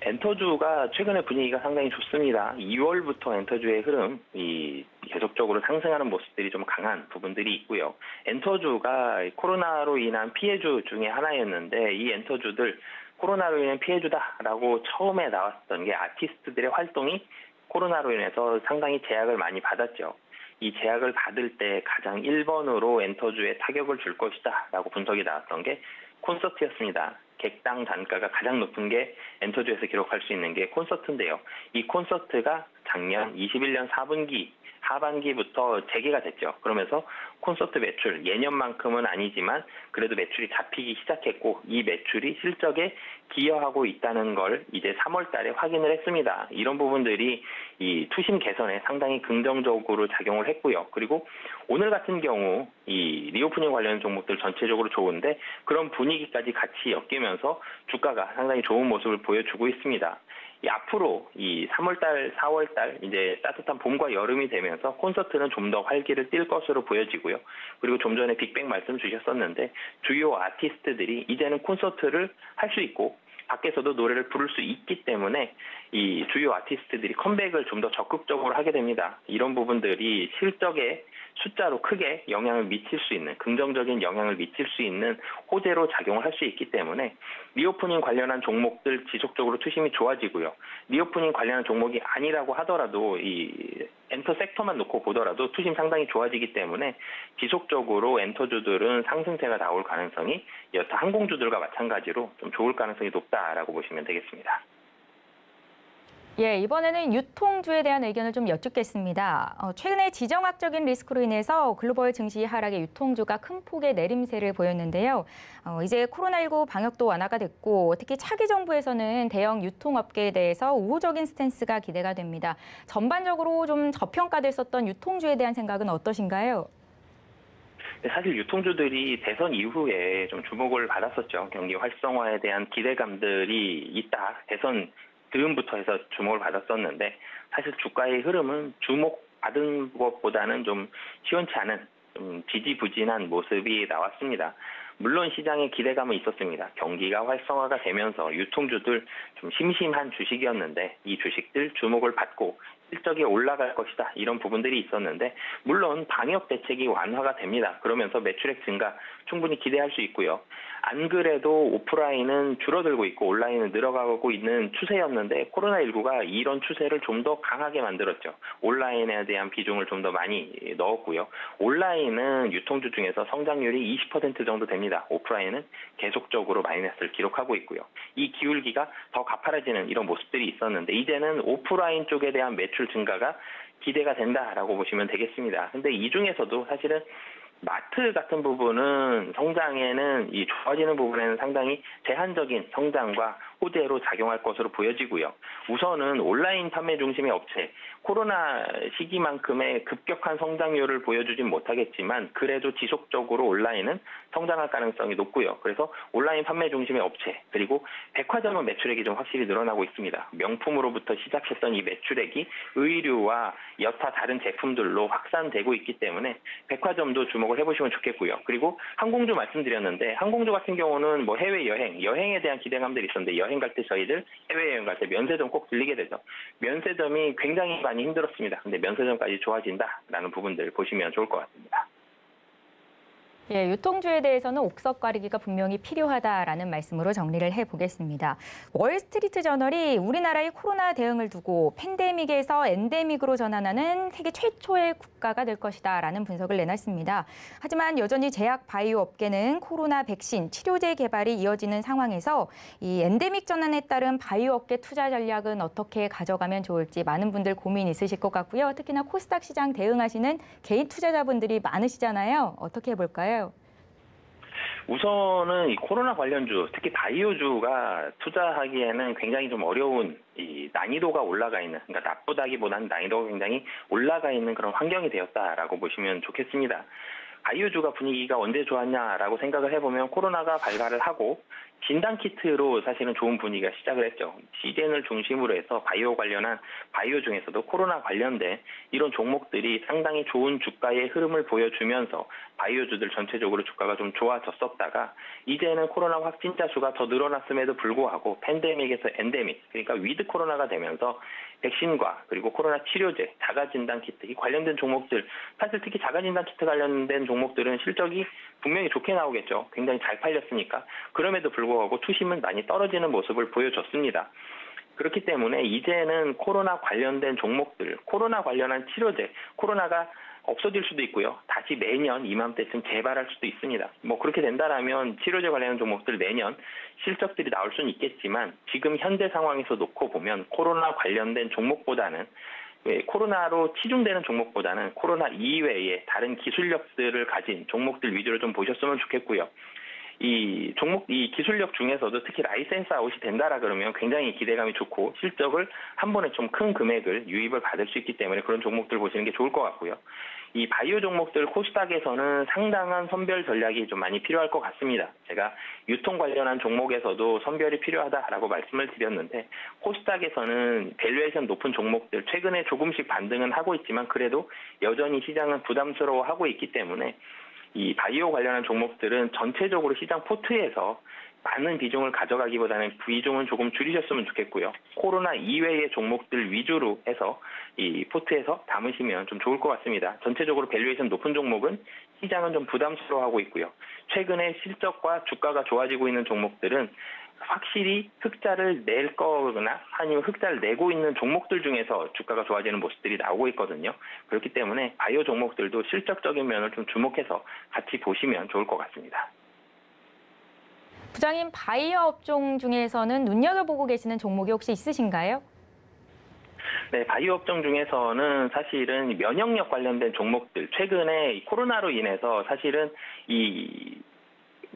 엔터주가 최근에 분위기가 상당히 좋습니다. 2월부터 엔터주의 흐름이 계속적으로 상승하는 모습들이 좀 강한 부분들이 있고요. 엔터주가 코로나로 인한 피해주 중에 하나였는데 이 엔터주들 코로나로 인한 피해주다라고 처음에 나왔던 게 아티스트들의 활동이 코로나로 인해서 상당히 제약을 많이 받았죠. 이 제약을 받을 때 가장 1번으로 엔터주에 타격을 줄 것이다 라고 분석이 나왔던 게 콘서트였습니다. 객당 단가가 가장 높은 게 엔터주에서 기록할 수 있는 게 콘서트인데요. 이 콘서트가 작년 21년 4분기 하반기부터 재개가 됐죠. 그러면서 콘서트 매출 예년만큼은 아니지만 그래도 매출이 잡히기 시작했고 이 매출이 실적에 기여하고 있다는 걸 이제 3월 달에 확인을 했습니다. 이런 부분들이 이 투심 개선에 상당히 긍정적으로 작용을 했고요. 그리고 오늘 같은 경우 이 리오프닝 관련 종목들 전체적으로 좋은데 그런 분위기까지 같이 엮이면서 주가가 상당히 좋은 모습을 보여주고 있습니다. 앞으로 이 3월달, 4월달 이제 따뜻한 봄과 여름이 되면서 콘서트는 좀 더 활기를 띨 것으로 보여지고요. 그리고 좀 전에 빅뱅 말씀 주셨었는데 주요 아티스트들이 이제는 콘서트를 할 수 있고 밖에서도 노래를 부를 수 있기 때문에 이 주요 아티스트들이 컴백을 좀 더 적극적으로 하게 됩니다. 이런 부분들이 실적에 숫자로 크게 영향을 미칠 수 있는 긍정적인 영향을 미칠 수 있는 호재로 작용을 할 수 있기 때문에 리오프닝 관련한 종목들 지속적으로 투심이 좋아지고요. 리오프닝 관련한 종목이 아니라고 하더라도 이 엔터 섹터만 놓고 보더라도 투심 상당히 좋아지기 때문에 지속적으로 엔터주들은 상승세가 나올 가능성이 여타 항공주들과 마찬가지로 좀 좋을 가능성이 높다라고 보시면 되겠습니다. 예, 이번에는 유통주에 대한 의견을 좀 여쭙겠습니다. 최근에 지정학적인 리스크로 인해서 글로벌 증시 하락에 유통주가 큰 폭의 내림세를 보였는데요. 이제 코로나19 방역도 완화가 됐고 특히 차기 정부에서는 대형 유통업계에 대해서 우호적인 스탠스가 기대가 됩니다. 전반적으로 좀 저평가됐었던 유통주에 대한 생각은 어떠신가요? 사실 유통주들이 대선 이후에 좀 주목을 받았었죠. 경기 활성화에 대한 기대감들이 있다. 대선 즈음부터 해서 주목을 받았었는데 사실 주가의 흐름은 주목받은 것보다는 좀 시원치 않은 좀 지지부진한 모습이 나왔습니다. 물론 시장에 기대감은 있었습니다. 경기가 활성화가 되면서 유통주들 좀 심심한 주식이었는데 이 주식들 주목을 받고 실적이 올라갈 것이다. 이런 부분들이 있었는데 물론 방역 대책이 완화가 됩니다. 그러면서 매출액 증가 충분히 기대할 수 있고요. 안 그래도 오프라인은 줄어들고 있고 온라인은 늘어가고 있는 추세였는데 코로나19가 이런 추세를 좀 더 강하게 만들었죠. 온라인에 대한 비중을 좀 더 많이 넣었고요. 온라인은 유통주 중에서 성장률이 20% 정도 됩니다. 오프라인은 계속적으로 마이너스를 기록하고 있고요. 이 기울기가 더 가파라지는 이런 모습들이 있었는데 이제는 오프라인 쪽에 대한 매출 증가가 기대가 된다라고 보시면 되겠습니다. 근데 이 중에서도 사실은 마트 같은 부분은 성장에는 이 좋아지는 부분에는 상당히 제한적인 성장과 호재로 작용할 것으로 보여지고요. 우선은 온라인 판매 중심의 업체, 코로나 시기만큼의 급격한 성장률을 보여주진 못하겠지만 그래도 지속적으로 온라인은 성장할 가능성이 높고요. 그래서 온라인 판매 중심의 업체, 그리고 백화점은 매출액이 좀 확실히 늘어나고 있습니다. 명품으로부터 시작했던 이 매출액이 의류와 여타 다른 제품들로 확산되고 있기 때문에 백화점도 주목을 해보시면 좋겠고요. 그리고 항공주 말씀드렸는데 항공주 같은 경우는 뭐 여행에 대한 기대감들이 있었는데 여행 갈 때 저희들 해외여행 갈 때 면세점 꼭 들리게 되죠. 면세점이 굉장히 많이 힘들었습니다. 근데 면세점까지 좋아진다라는 부분들 보시면 좋을 것 같습니다. 예, 유통주에 대해서는 옥석 가리기가 분명히 필요하다라는 말씀으로 정리를 해보겠습니다. 월스트리트 저널이 우리나라의 코로나 대응을 두고 팬데믹에서 엔데믹으로 전환하는 세계 최초의 국가 주가가 될 것이다라는 분석을 내놨습니다. 하지만 여전히 제약 바이오 업계는 코로나 백신, 치료제 개발이 이어지는 상황에서 이 엔데믹 전환에 따른 바이오 업계 투자 전략은 어떻게 가져가면 좋을지 많은 분들 고민 있으실 것 같고요. 특히나 코스닥 시장 대응하시는 개인 투자자분들이 많으시잖아요. 어떻게 해볼까요? 우선은 이 코로나 관련주, 특히 바이오주가 투자하기에는 굉장히 좀 어려운 이 난이도가 올라가 있는, 그러니까 나쁘다기보다는 난이도가 굉장히 올라가 있는 그런 환경이 되었다라고 보시면 좋겠습니다. 바이오주가 분위기가 언제 좋았냐라고 생각을 해보면 코로나가 발발을 하고 진단키트로 사실은 좋은 분위기가 시작을 했죠. 시젠을 중심으로 해서 바이오 관련한 바이오 중에서도 코로나 관련된 이런 종목들이 상당히 좋은 주가의 흐름을 보여주면서 바이오주들 전체적으로 주가가 좀 좋아졌었다가 이제는 코로나 확진자 수가 더 늘어났음에도 불구하고 팬데믹에서 엔데믹, 그러니까 위드 코로나가 되면서 백신과 그리고 코로나 치료제, 자가진단키트 이 관련된 종목들, 사실 특히 자가진단키트 관련된 종목들은 실적이 분명히 좋게 나오겠죠. 굉장히 잘 팔렸으니까. 그럼에도 불구하고 투심은 많이 떨어지는 모습을 보여줬습니다. 그렇기 때문에 이제는 코로나 관련된 종목들, 코로나 관련한 치료제, 코로나가 없어질 수도 있고요. 다시 내년 이맘때쯤 재발할 수도 있습니다. 뭐 그렇게 된다라면 치료제 관련한 종목들 내년 실적들이 나올 수는 있겠지만 지금 현재 상황에서 놓고 보면 코로나 관련된 종목보다는 코로나로 치중되는 종목보다는 코로나 이외의 다른 기술력들을 가진 종목들 위주로 좀 보셨으면 좋겠고요. 이 기술력 중에서도 특히 라이센스 아웃이 된다라 그러면 굉장히 기대감이 좋고 실적을 한 번에 좀 큰 금액을 유입을 받을 수 있기 때문에 그런 종목들 보시는 게 좋을 것 같고요. 이 바이오 종목들 코스닥에서는 상당한 선별 전략이 좀 많이 필요할 것 같습니다. 제가 유통 관련한 종목에서도 선별이 필요하다라고 말씀을 드렸는데 코스닥에서는 밸류에이션 높은 종목들 최근에 조금씩 반등은 하고 있지만 그래도 여전히 시장은 부담스러워하고 있기 때문에 이 바이오 관련한 종목들은 전체적으로 시장 포트에서 많은 비중을 가져가기보다는 비중은 조금 줄이셨으면 좋겠고요. 코로나 이외의 종목들 위주로 해서 이 포트에서 담으시면 좀 좋을 것 같습니다. 전체적으로 밸류에이션 높은 종목은 시장은 좀 부담스러워하고 있고요. 최근에 실적과 주가가 좋아지고 있는 종목들은 확실히 흑자를 낼 거거나 아니면 흑자를 내고 있는 종목들 중에서 주가가 좋아지는 모습들이 나오고 있거든요. 그렇기 때문에 바이오 종목들도 실적적인 면을 좀 주목해서 같이 보시면 좋을 것 같습니다. 부장님, 바이오 업종 중에서는 눈여겨보고 계시는 종목이 혹시 있으신가요? 네, 바이오 업종 중에서는 사실은 면역력 관련된 종목들, 최근에 코로나로 인해서 사실은 이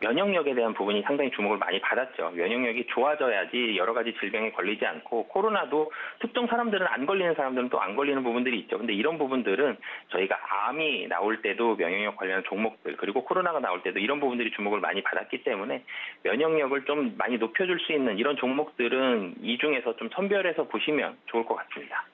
면역력에 대한 부분이 상당히 주목을 많이 받았죠. 면역력이 좋아져야지 여러 가지 질병에 걸리지 않고 코로나도 특정 사람들은 안 걸리는 사람들은 또 안 걸리는 부분들이 있죠. 근데 이런 부분들은 저희가 암이 나올 때도 면역력 관련한 종목들 그리고 코로나가 나올 때도 이런 부분들이 주목을 많이 받았기 때문에 면역력을 좀 많이 높여줄 수 있는 이런 종목들은 이 중에서 좀 선별해서 보시면 좋을 것 같습니다.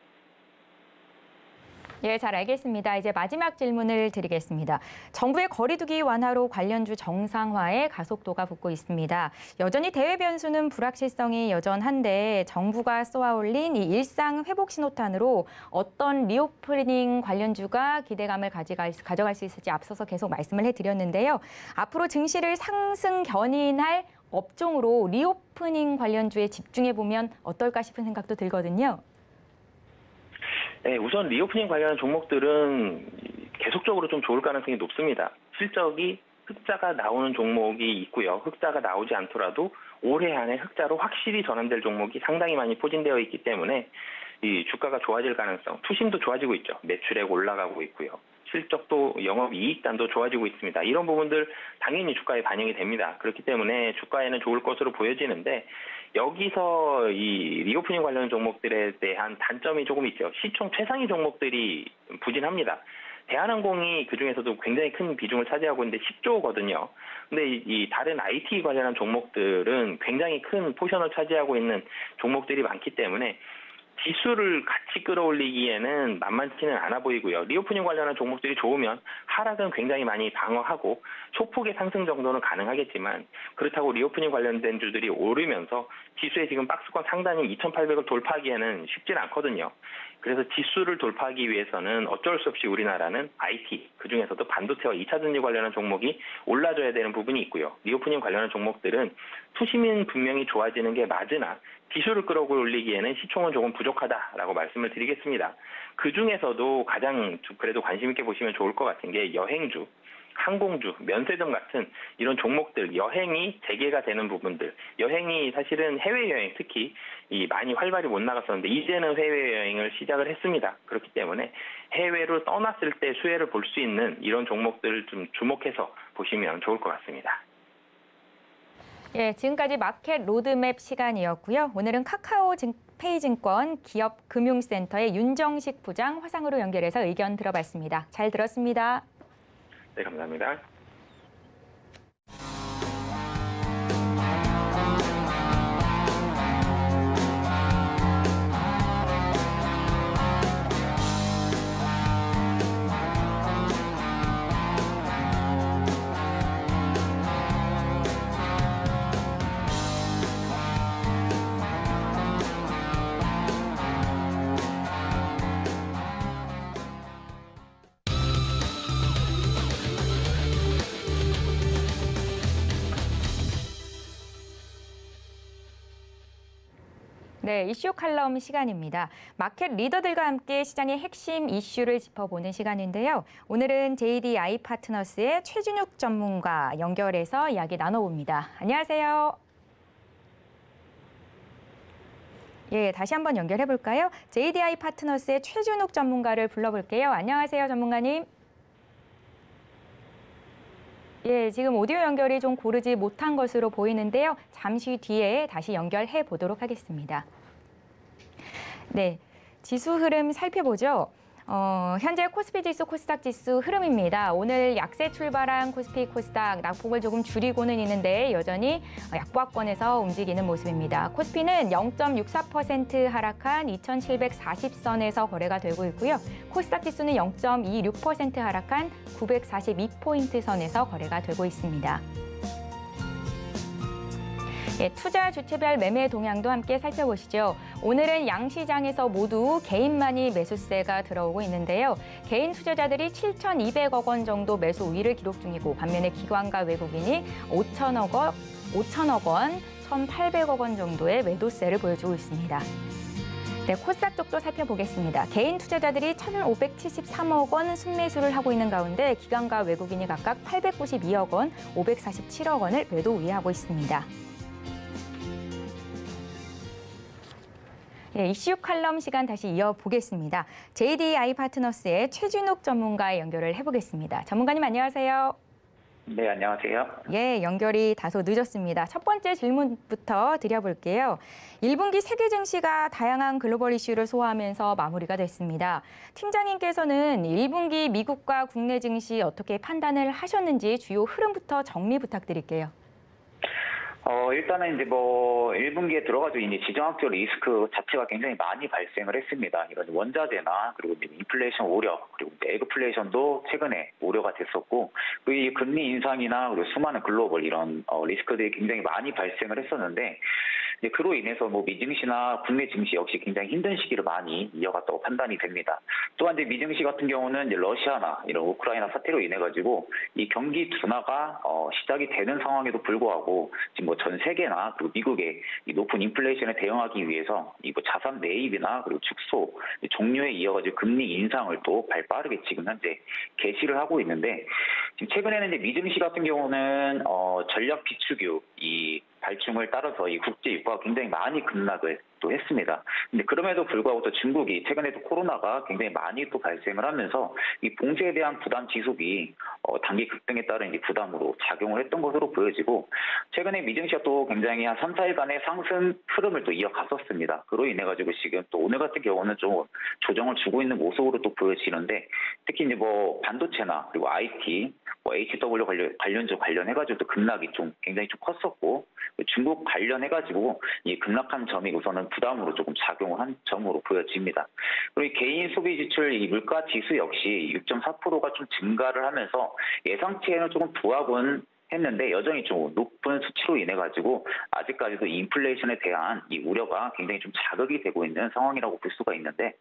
예, 잘 알겠습니다. 이제 마지막 질문을 드리겠습니다. 정부의 거리두기 완화로 관련주 정상화에 가속도가 붙고 있습니다. 여전히 대외 변수는 불확실성이 여전한데 정부가 쏘아올린 이 일상 회복 신호탄으로 어떤 리오프닝 관련주가 기대감을 가져갈 수 있을지 앞서서 계속 말씀을 해드렸는데요. 앞으로 증시를 상승 견인할 업종으로 리오프닝 관련주에 집중해보면 어떨까 싶은 생각도 들거든요. 네, 우선 리오프닝 관련한 종목들은 계속적으로 좀 좋을 가능성이 높습니다. 실적이 흑자가 나오는 종목이 있고요. 흑자가 나오지 않더라도 올해 안에 흑자로 확실히 전환될 종목이 상당히 많이 포진되어 있기 때문에 이 주가가 좋아질 가능성, 투심도 좋아지고 있죠. 매출액 올라가고 있고요. 실적도 영업이익단도 좋아지고 있습니다. 이런 부분들 당연히 주가에 반영이 됩니다. 그렇기 때문에 주가에는 좋을 것으로 보여지는데 여기서 이 리오프닝 관련 종목들에 대한 단점이 조금 있죠. 시총 최상위 종목들이 부진합니다. 대한항공이 그중에서도 굉장히 큰 비중을 차지하고 있는데 10조거든요. 근데 이 다른 IT 관련한 종목들은 굉장히 큰 포션을 차지하고 있는 종목들이 많기 때문에 지수를 같이 끌어올리기에는 만만치는 않아 보이고요. 리오프닝 관련한 종목들이 좋으면 하락은 굉장히 많이 방어하고 소폭의 상승 정도는 가능하겠지만 그렇다고 리오프닝 관련된 주들이 오르면서 지수의 지금 박스권 상단인 2,800을 돌파하기에는 쉽지는 않거든요. 그래서 지수를 돌파하기 위해서는 어쩔 수 없이 우리나라는 IT, 그중에서도 반도체와 2차 전지 관련한 종목이 올라줘야 되는 부분이 있고요. 리오프닝 관련한 종목들은 투심은 분명히 좋아지는 게 맞으나 지수를 끌어올리기에는 시총은 조금 부족하다라고 말씀을 드리겠습니다. 그중에서도 가장 그래도 관심 있게 보시면 좋을 것 같은 게 여행주, 항공주, 면세점 같은 이런 종목들, 여행이 재개가 되는 부분들, 여행이 사실은 해외여행 특히 많이 활발히 못 나갔었는데 이제는 해외여행을 시작을 했습니다. 그렇기 때문에 해외로 떠났을 때 수혜를 볼 수 있는 이런 종목들을 좀 주목해서 보시면 좋을 것 같습니다. 예, 지금까지 마켓 로드맵 시간이었고요. 오늘은 카카오페이증권 기업금융센터의 윤정식 부장 화상으로 연결해서 의견 들어봤습니다. 잘 들었습니다. 네, 감사합니다. 네, 이슈 칼럼 시간입니다. 마켓 리더들과 함께 시장의 핵심 이슈를 짚어보는 시간인데요. 오늘은 JDI 파트너스의 최준욱 전문가 연결해서 이야기 나눠봅니다. 안녕하세요. 예, 다시 한번 연결해 볼까요? JDI 파트너스의 최준욱 전문가를 불러볼게요. 안녕하세요, 전문가님. 예, 지금 오디오 연결이 좀 고르지 못한 것으로 보이는데요. 잠시 뒤에 다시 연결해 보도록 하겠습니다. 네, 지수 흐름 살펴보죠. 현재 코스피 지수, 코스닥 지수 흐름입니다. 오늘 약세 출발한 코스피, 코스닥 낙폭을 조금 줄이고는 있는데 여전히 약보합권에서 움직이는 모습입니다. 코스피는 0.64% 하락한 2,740선에서 거래가 되고 있고요. 코스닥 지수는 0.26% 하락한 942포인트 선에서 거래가 되고 있습니다. 예, 투자 주체별 매매 동향도 함께 살펴보시죠. 오늘은 양시장에서 모두 개인만이 매수세가 들어오고 있는데요. 개인 투자자들이 7,200억 원 정도 매수 우위를 기록 중이고 반면에 기관과 외국인이 5천억 원, 1,800억 원 정도의 매도세를 보여주고 있습니다. 네, 코스닥 쪽도 살펴보겠습니다. 개인 투자자들이 1,573억 원 순매수를 하고 있는 가운데 기관과 외국인이 각각 892억 원, 547억 원을 매도 우위하고 있습니다. 예, 이슈 칼럼 시간 다시 이어보겠습니다. JDI 파트너스의 최준욱 전문가 연결을 해보겠습니다. 전문가님 안녕하세요. 네, 안녕하세요. 예, 연결이 다소 늦었습니다. 첫 번째 질문부터 드려볼게요. 1분기 세계 증시가 다양한 글로벌 이슈를 소화하면서 마무리가 됐습니다. 팀장님께서는 1분기 미국과 국내 증시 어떻게 판단을 하셨는지 주요 흐름부터 정리 부탁드릴게요. 일단은 이제 1분기에 들어가지고 이제 지정학적 리스크 자체가 굉장히 많이 발생을 했습니다. 이런 원자재나 그리고 이제 인플레이션 우려, 그리고 이제 에그플레이션도 최근에 우려가 됐었고, 이 금리 인상이나 그리고 수많은 글로벌 이런 리스크들이 굉장히 많이 발생을 했었는데, 이제 그로 인해서 미증시나 국내 증시 역시 굉장히 힘든 시기를 많이 이어갔다고 판단이 됩니다. 또한 이제 미증시 같은 경우는 이제 러시아나 이런 우크라이나 사태로 인해 가지고 이 경기 둔화가 시작이 되는 상황에도 불구하고 지금 전 세계나 그리고 미국의 이 높은 인플레이션에 대응하기 위해서 자산 매입이나 그리고 축소 종료에 이어가지고 금리 인상을 또 발빠르게 지금 현재 개시를 하고 있는데, 지금 최근에는 이제 미증시 같은 경우는 전략 비축유 이 발중을 따라서 이 국제 유가가 굉장히 많이 급락을 또 했습니다. 근데 그럼에도 불구하고 또 중국이 최근에도 코로나가 굉장히 많이 또 발생을 하면서 이 봉쇄에 대한 부담 지속이 단기 급등에 따른 이제 부담으로 작용을 했던 것으로 보여지고, 최근에 미증시가 또 굉장히 한 3, 4일간의 상승 흐름을 또 이어갔었습니다. 그로 인해 가지고 지금 또 오늘 같은 경우는 좀 조정을 주고 있는 모습으로 또 보여지는데, 특히 이제 반도체나 그리고 IT, HW 관련주 관련해가지고 또 급락이 좀 굉장히 좀 컸었고, 중국 관련해가지고 이 급락한 점이 우선은 부담으로 조금 작용을 한 점으로 보여집니다. 그리고 개인 소비 지출 이 물가 지수 역시 6.4%가 좀 증가를 하면서 예상치에는 조금 부합은 했는데 여전히 좀 높은 수치로 인해 가지고 아직까지도 인플레이션에 대한 이 우려가 굉장히 좀 자극이 되고 있는 상황이라고 볼 수가 있는데,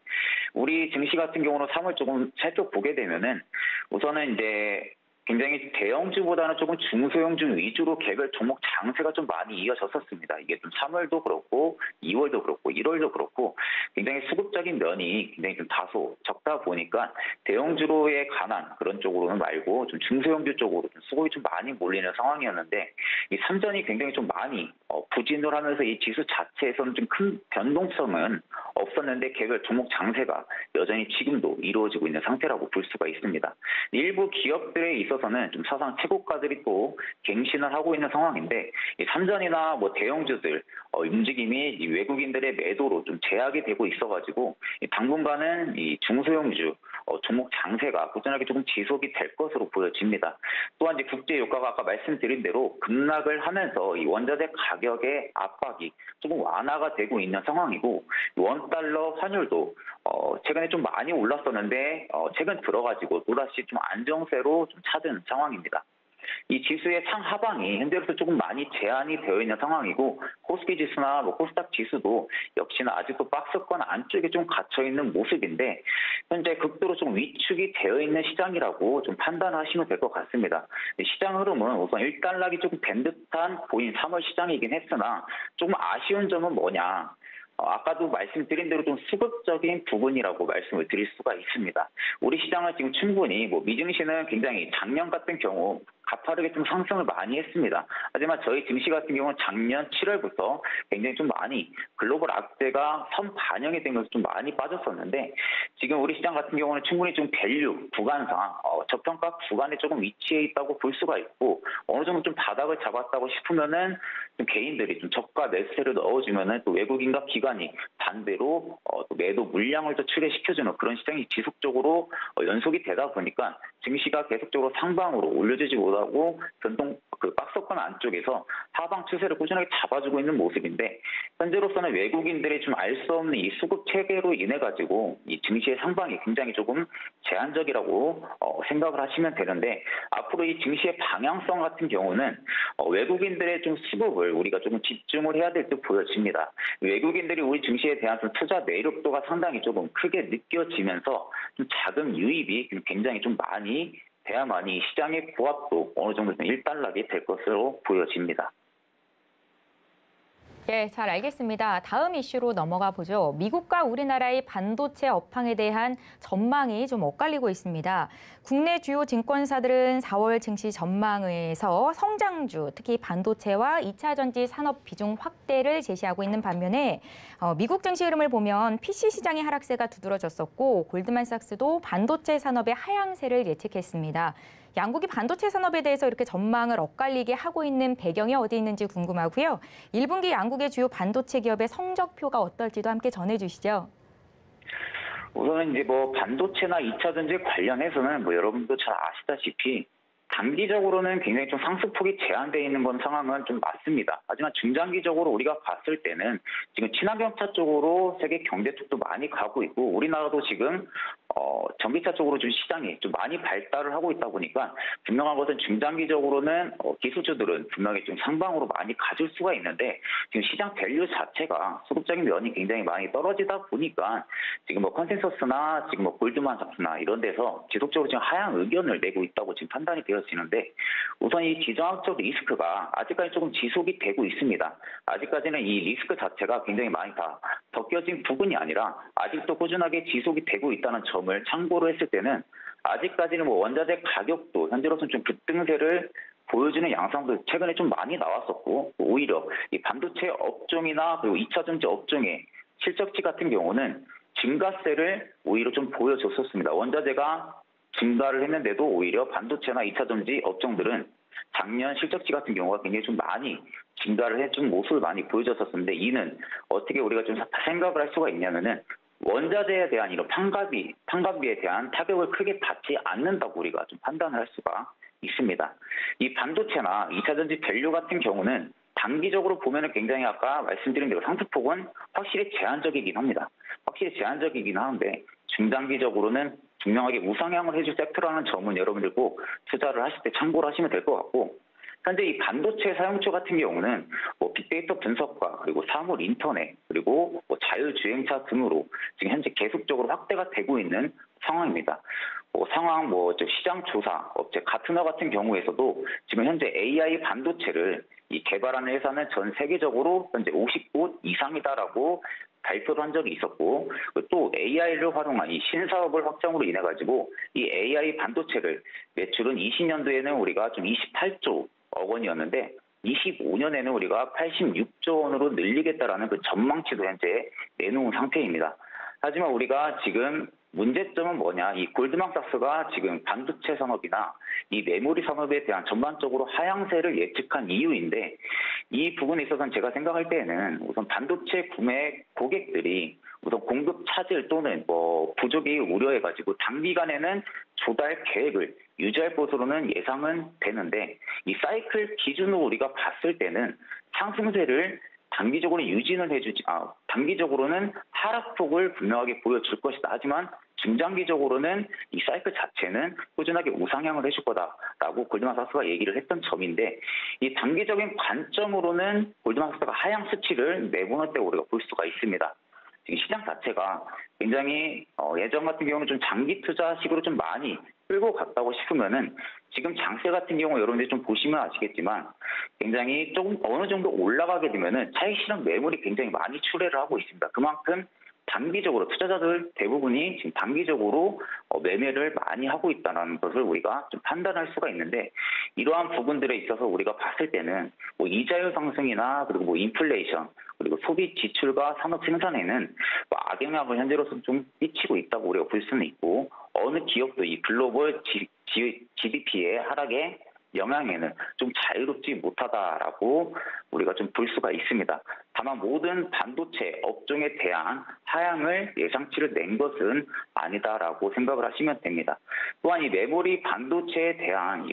우리 증시 같은 경우는 3월 조금 살펴보게 되면은 우선은 이제 굉장히 대형주보다는 조금 중소형주 위주로 개별 종목 장세가 좀 많이 이어졌었습니다. 이게 좀 3월도 그렇고 2월도 그렇고 1월도 그렇고 굉장히 수급적인 면이 굉장히 좀 다소 적다 보니까 대형주로에 관한 그런 쪽으로는 말고 좀 중소형주 쪽으로 좀 수급이 좀 많이 몰리는 상황이었는데, 이 삼전이 굉장히 좀 많이 부진을 하면서 이 지수 자체에서는 좀 큰 변동성은 없었는데 개별 종목 장세가 여전히 지금도 이루어지고 있는 상태라고 볼 수가 있습니다. 일부 기업들에 있어서는 좀 사상 최고가들이 또 갱신을 하고 있는 상황인데, 이 삼전이나 뭐 대형주들 움직임이 이 외국인들의 매도로 좀 제약이 되고 있어가지고 당분간은 이 중소형주 종목 장세가 꾸준하게 조금 지속이 될 것으로 보여집니다. 또한 이제 국제 유가가 아까 말씀드린 대로 급락을 하면서 이 원자재 가격의 압박이 조금 완화가 되고 있는 상황이고, 원달러 환율도 최근에 좀 많이 올랐었는데 최근 들어가지고 또다시 좀 안정세로 좀 찾은 상황입니다. 이 지수의 상하방이 현재로서 조금 많이 제한이 되어 있는 상황이고, 코스피 지수나 뭐 코스닥 지수도 역시나 아직도 박스권 안쪽에 좀 갇혀 있는 모습인데, 현재 극도로 좀 위축이 되어 있는 시장이라고 좀 판단하시면 될 것 같습니다. 시장 흐름은 우선 일단락이 조금 된 듯한 보인 3월 시장이긴 했으나 조금 아쉬운 점은 뭐냐? 아까도 말씀드린 대로 좀 수급적인 부분이라고 말씀을 드릴 수가 있습니다. 우리 시장은 지금 충분히 미증시는 굉장히 작년 같은 경우 가파르게 좀 상승을 많이 했습니다. 하지만 저희 증시 같은 경우는 작년 7월부터 굉장히 좀 많이 글로벌 악재가 선 반영이 되면서 좀 많이 빠졌었는데, 지금 우리 시장 같은 경우는 충분히 좀 밸류 구간상 저평가 구간에 조금 위치해 있다고 볼 수가 있고, 어느 정도 좀 바닥을 잡았다고 싶으면은 좀 개인들이 좀 저가 매수세를 넣어주면은 또 외국인과 기관이 반대로 또 매도 물량을 또 출회시켜주는 그런 시장이 지속적으로 연속이 되다 보니까 증시가 계속적으로 상방으로 올려주지 못하고 변동 박스권 안쪽에서 하방 추세를 꾸준하게 잡아주고 있는 모습인데, 현재로서는 외국인들이 좀 알 수 없는 이 수급 체계로 인해 가지고 이 증시의 상방이 굉장히 조금 제한적이라고 생각을 하시면 되는데, 앞으로 이 증시의 방향성 같은 경우는 외국인들의 좀 수급을 우리가 조금 집중을 해야 될 듯 보여집니다. 외국인들이 우리 증시에 대한 좀 투자 매력도가 상당히 조금 크게 느껴지면서 좀 자금 유입이 굉장히 좀 많이 돼야만이 시장의 고압도 어느 정도 좀 일단락이 될 것으로 보여집니다. 예, 잘 알겠습니다. 다음 이슈로 넘어가 보죠. 미국과 우리나라의 반도체 업황에 대한 전망이 좀 엇갈리고 있습니다. 국내 주요 증권사들은 4월 증시 전망에서 성장주, 특히 반도체와 2차 전지 산업 비중 확대를 제시하고 있는 반면에 미국 증시 흐름을 보면 PC 시장의 하락세가 두드러졌었고, 골드만삭스도 반도체 산업의 하향세를 예측했습니다. 양국이 반도체 산업에 대해서 이렇게 전망을 엇갈리게 하고 있는 배경이 어디 있는지 궁금하고요. 1분기 양국의 주요 반도체 기업의 성적표가 어떨지도 함께 전해주시죠. 우선은 이제 반도체나 2차 전지 관련해서는 여러분도 잘 아시다시피 단기적으로는 굉장히 좀 상승폭이 제한되어 있는 건 상황은 좀 맞습니다. 하지만 중장기적으로 우리가 봤을 때는 지금 친환경차 쪽으로 세계 경제 쪽도 많이 가고 있고, 우리나라도 지금 전기차 쪽으로 좀 시장이 좀 많이 발달을 하고 있다 보니까 분명한 것은 중장기적으로는 기술주들은 분명히 좀 상방으로 많이 가질 수가 있는데, 지금 시장 밸류 자체가 수급적인 면이 굉장히 많이 떨어지다 보니까 지금 컨센서스나 지금 골드만삭스나 이런 데서 지속적으로 지금 하향 의견을 내고 있다고 지금 판단이 되어지는데, 우선 이 지정학적 리스크가 아직까지 조금 지속이 되고 있습니다. 아직까지는 이 리스크 자체가 굉장히 많이 다 벗겨진 부분이 아니라 아직도 꾸준하게 지속이 되고 있다는 점을 참고로 했을 때는 아직까지는 원자재 가격도 현재로서는 좀 급등세를 보여주는 양상도 최근에 좀 많이 나왔었고, 오히려 이 반도체 업종이나 그리고 2차 전지 업종의 실적치 같은 경우는 증가세를 오히려 좀 보여줬었습니다. 원자재가 증가를 했는데도 오히려 반도체나 2차 전지 업종들은 작년 실적치 같은 경우가 굉장히 좀 많이 증가를 해준 모습을 많이 보여줬었는데, 이는 어떻게 우리가 좀 생각을 할 수가 있냐면은 원자재에 대한 이런 판관비에 대한 타격을 크게 받지 않는다고 우리가 좀 판단을 할 수가 있습니다. 이 반도체나 2차 전지 밸류 같은 경우는 단기적으로 보면은 굉장히 아까 말씀드린 대로 상승폭은 확실히 제한적이긴 합니다. 확실히 제한적이긴 하는데 중장기적으로는 분명하게 우상향을 해줄 섹터라는 점은 여러분들 꼭 투자를 하실 때 참고를 하시면 될 것 같고, 현재 이 반도체 사용처 같은 경우는 뭐 빅데이터 분석과 그리고 사물 인터넷 그리고 뭐 자율주행차 등으로 지금 현재 계속적으로 확대가 되고 있는 상황입니다. 즉 시장 조사 업체 가트너 같은 경우에서도 지금 현재 AI 반도체를 이 개발하는 회사는 전 세계적으로 현재 50곳 이상이다라고 발표를 한 적이 있었고, 또 AI를 활용한 이 신사업을 확장으로 인해 가지고 이 AI 반도체를 매출은 20년도에는 우리가 좀 28조 원이었는데 25년에는 우리가 86조 원으로 늘리겠다라는 그 전망치도 현재 내놓은 상태입니다. 하지만 우리가 지금 문제점은 뭐냐? 이 골드만삭스가 지금 반도체 산업이나 이 메모리 산업에 대한 전반적으로 하향세를 예측한 이유인데, 이 부분에 있어서는 제가 생각할 때에는 우선 반도체 구매 고객들이 우선 공급 차질 또는 뭐 부족이 우려해가지고 단기간에는 조달 계획을 유지할 것으로는 예상은 되는데, 이 사이클 기준으로 우리가 봤을 때는 상승세를 단기적으로는 하락폭을 분명하게 보여줄 것이다. 하지만 중장기적으로는 이 사이클 자체는 꾸준하게 우상향을 해줄 거다라고 골드만삭스가 얘기를 했던 점인데, 이 단기적인 관점으로는 골드만삭스가 하향 수치를 내보낼 때 우리가 볼 수가 있습니다. 지금 시장 자체가 굉장히 예전 같은 경우는 좀 장기 투자식으로 좀 많이 끌고 갔다고 싶으면은 지금 장세 같은 경우 여러분들이 좀 보시면 아시겠지만 굉장히 조금 어느 정도 올라가게 되면은 차익 실현 매물이 굉장히 많이 출회를 하고 있습니다. 그만큼 단기적으로 투자자들 대부분이 지금 단기적으로 매매를 많이 하고 있다는 것을 우리가 좀 판단할 수가 있는데, 이러한 부분들에 있어서 우리가 봤을 때는 뭐 이자율 상승이나 그리고 뭐 인플레이션 그리고 소비 지출과 산업 생산에는 뭐 악영향을 현재로서 좀 끼치고 있다고 우리가 볼 수는 있고, 어느 기업도 이 글로벌 GDP의 하락에 영향에는 좀 자유롭지 못하다라고 우리가 좀 볼 수가 있습니다. 다만 모든 반도체 업종에 대한 하향을 예상치를 낸 것은 아니다라고 생각을 하시면 됩니다. 또한 이 메모리 반도체에 대한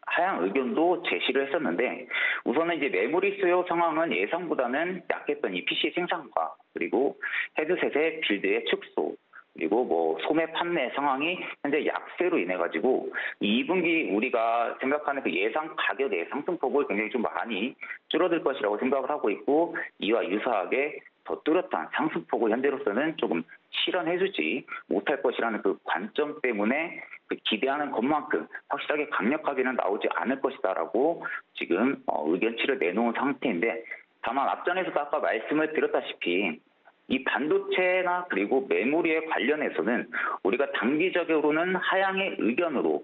하향 의견도 제시를 했었는데, 우선은 이제 메모리 수요 상황은 예상보다는 약했던 이 PC 생산과 그리고 헤드셋의 빌드의 축소 그리고 뭐 소매 판매 상황이 현재 약세로 인해 가지고 2분기 우리가 생각하는 그 예상 가격의 상승폭을 굉장히 좀 많이 줄어들 것이라고 생각을 하고 있고, 이와 유사하게 더 뚜렷한 상승폭을 현재로서는 조금 실현해주지 못할 것이라는 그 관점 때문에 그 기대하는 것만큼 확실하게 강력하게는 나오지 않을 것이다라고 지금 의견치를 내놓은 상태인데, 다만 앞전에서도 아까 말씀을 드렸다시피 이 반도체나 그리고 메모리에 관련해서는 우리가 단기적으로는 하향의 의견으로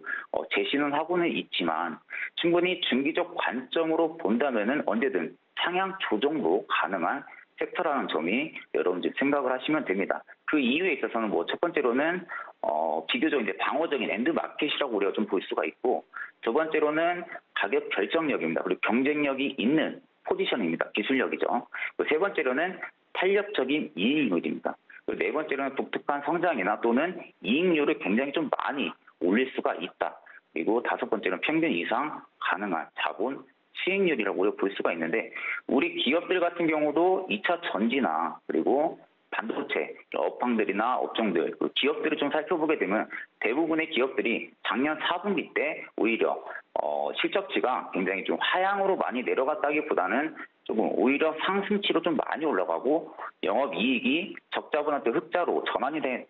제시는 하고는 있지만, 충분히 중기적 관점으로 본다면은 언제든 상향 조정도 가능한 섹터라는 점이 여러분들 생각을 하시면 됩니다. 그 이유에 있어서는 뭐 첫 번째로는 비교적 이제 방어적인 엔드 마켓이라고 우리가 좀 볼 수가 있고, 두 번째로는 가격 결정력입니다. 그리고 경쟁력이 있는 포지션입니다. 기술력이죠. 세 번째로는 탄력적인 이익률입니다. 네 번째로는 독특한 성장이나 또는 이익률을 굉장히 좀 많이 올릴 수가 있다. 그리고 다섯 번째는 평균 이상 가능한 자본 수익률이라고 우리가 볼 수가 있는데, 우리 기업들 같은 경우도 2차 전지나 그리고 반도체 업황들이나 업종들 그 기업들을 좀 살펴보게 되면 대부분의 기업들이 작년 4분기 때 오히려 실적치가 굉장히 좀 하향으로 많이 내려갔다기보다는 조금 오히려 상승치로 좀 많이 올라가고 영업이익이 적자분한테 흑자로 전환이 된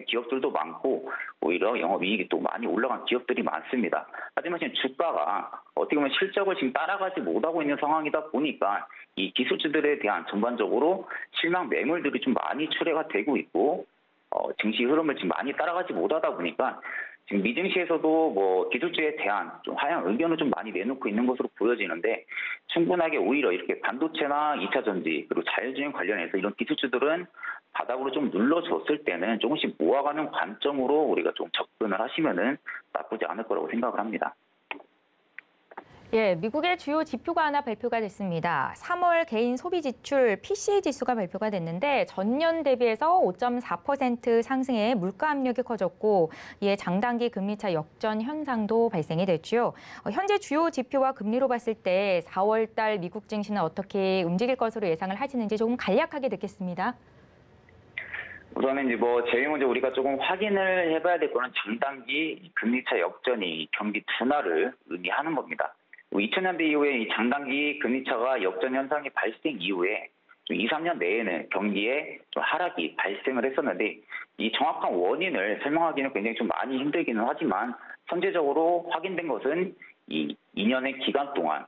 기업들도 많고, 오히려 영업이익이 또 많이 올라간 기업들이 많습니다. 하지만 지금 주가가 어떻게 보면 실적을 지금 따라가지 못하고 있는 상황이다 보니까 이 기술주들에 대한 전반적으로 실망 매물들이 좀 많이 출회가 되고 있고, 증시 흐름을 지금 많이 따라가지 못하다 보니까 지금 미증시에서도 뭐 기술주에 대한 좀 하향 의견을 좀 많이 내놓고 있는 것으로 보여지는데, 충분하게 오히려 이렇게 반도체나 2차 전지 그리고 자율주행 관련해서 이런 기술주들은 바닥으로 좀 눌러줬을 때는 조금씩 모아가는 관점으로 우리가 좀 접근을 하시면은 나쁘지 않을 거라고 생각을 합니다. 예, 미국의 주요 지표가 하나 발표가 됐습니다. 3월 개인 소비 지출 PCE 지수가 발표가 됐는데 전년 대비해서 5.4% 상승해 물가 압력이 커졌고, 이에 장단기 금리차 역전 현상도 발생이 됐죠. 현재 주요 지표와 금리로 봤을 때 4월 달 미국 증시는 어떻게 움직일 것으로 예상을 하시는지 조금 간략하게 듣겠습니다. 우선은 이제 제일 먼저 우리가 조금 확인을 해봐야 될 거는 장단기 금리차 역전이 경기 둔화를 의미하는 겁니다. 2000년대 이후에 이 장단기 금리차가 역전 현상이 발생 이후에 2, 3년 내에는 경기에 좀 하락이 발생을 했었는데 이 정확한 원인을 설명하기는 굉장히 좀 많이 힘들기는 하지만 선제적으로 확인된 것은 이 2년의 기간 동안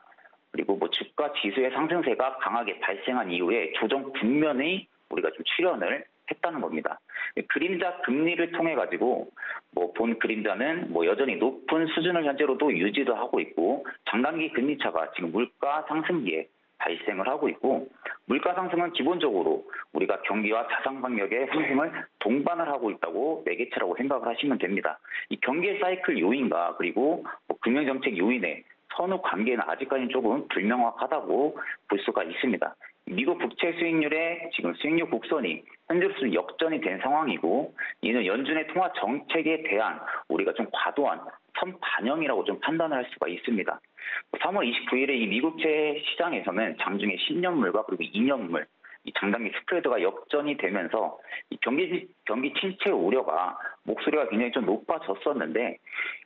그리고 뭐 주가 지수의 상승세가 강하게 발생한 이후에 조정 국면의 우리가 좀 출현을 했다는 겁니다. 그림자 금리를 통해 가지고 뭐 본 그림자는 뭐 여전히 높은 수준을 현재로도 유지도 하고 있고 장단기 금리차가 지금 물가 상승기에 발생을 하고 있고 물가 상승은 기본적으로 우리가 경기와 자산 가격의 상승을 동반을 하고 있다고 매개체라고 생각을 하시면 됩니다. 이 경기 사이클 요인과 그리고 뭐 금융정책 요인의 선후 관계는 아직까지는 조금 불명확하다고 볼 수가 있습니다. 미국 국채 수익률의 지금 수익률 곡선이 현재로서는 역전이 된 상황이고 이는 연준의 통화 정책에 대한 우리가 좀 과도한 선반영이라고 좀 판단을 할 수가 있습니다. 3월 29일에 이 미국채 시장에서는 장중에 10년물과 그리고 2년물 이 장단기 스프레드가 역전이 되면서 이 경기 침체 우려가 목소리가 굉장히 좀 높아졌었는데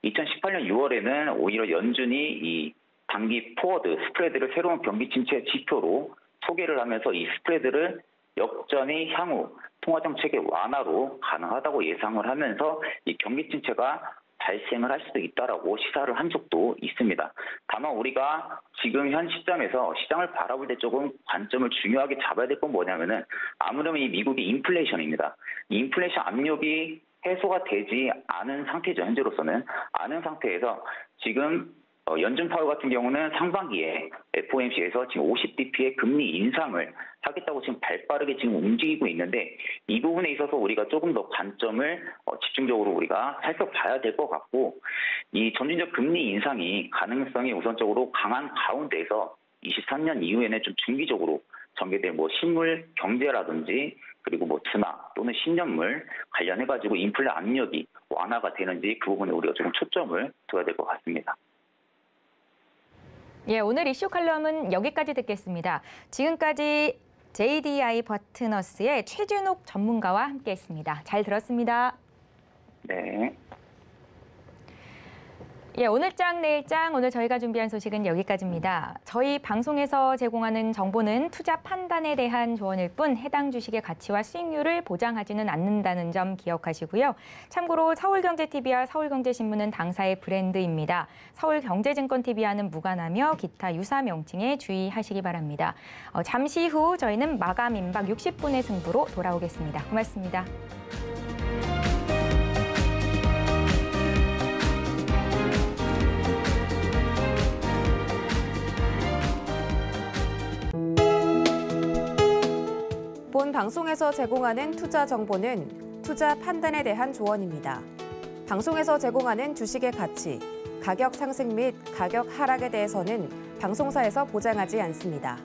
2018년 6월에는 오히려 연준이 이 단기 포워드 스프레드를 새로운 경기 침체 지표로 소개를 하면서 이 스프레드를 역전이 향후 통화정책의 완화로 가능하다고 예상을 하면서 이 경기 침체가 발생을 할 수도 있다라고 시사를 한 적도 있습니다. 다만 우리가 지금 현 시점에서 시장을 바라볼 때 조금 관점을 중요하게 잡아야 될 건 뭐냐면은 아무래도 이 미국의 인플레이션입니다. 이 인플레이션 압력이 해소가 되지 않은 상태죠. 현재로서는 않은 상태에서 지금 연준 파월 같은 경우는 상반기에 FOMC에서 지금 50bp의 금리 인상을 하겠다고 지금 발빠르게 지금 움직이고 있는데 이 부분에 있어서 우리가 조금 더 관점을 집중적으로 우리가 살펴봐야 될 것 같고 이 점진적 금리 인상이 가능성이 우선적으로 강한 가운데에서 23년 이후에는 좀 중기적으로 전개될 뭐 실물 경제라든지 그리고 뭐 둔화 또는 10년물 관련해가지고 인플레 압력이 완화가 되는지 그 부분에 우리가 조금 초점을 둬야 될 것 같습니다. 예, 오늘 이슈 칼럼은 여기까지 듣겠습니다. 지금까지 JDI 파트너스의 최준욱 전문가와 함께했습니다. 잘 들었습니다. 네. 예, 오늘장 내일장 오늘 저희가 준비한 소식은 여기까지입니다. 저희 방송에서 제공하는 정보는 투자 판단에 대한 조언일 뿐 해당 주식의 가치와 수익률을 보장하지는 않는다는 점 기억하시고요. 참고로 서울경제TV와 서울경제신문은 당사의 브랜드입니다. 서울경제증권TV와는 무관하며 기타 유사 명칭에 주의하시기 바랍니다. 잠시 후 저희는 마감 임박 60분의 승부로 돌아오겠습니다. 고맙습니다. 본 방송에서 제공하는 투자 정보는 투자 판단에 대한 조언입니다. 방송에서 제공하는 주식의 가치, 가격 상승 및 가격 하락에 대해서는 방송사에서 보장하지 않습니다.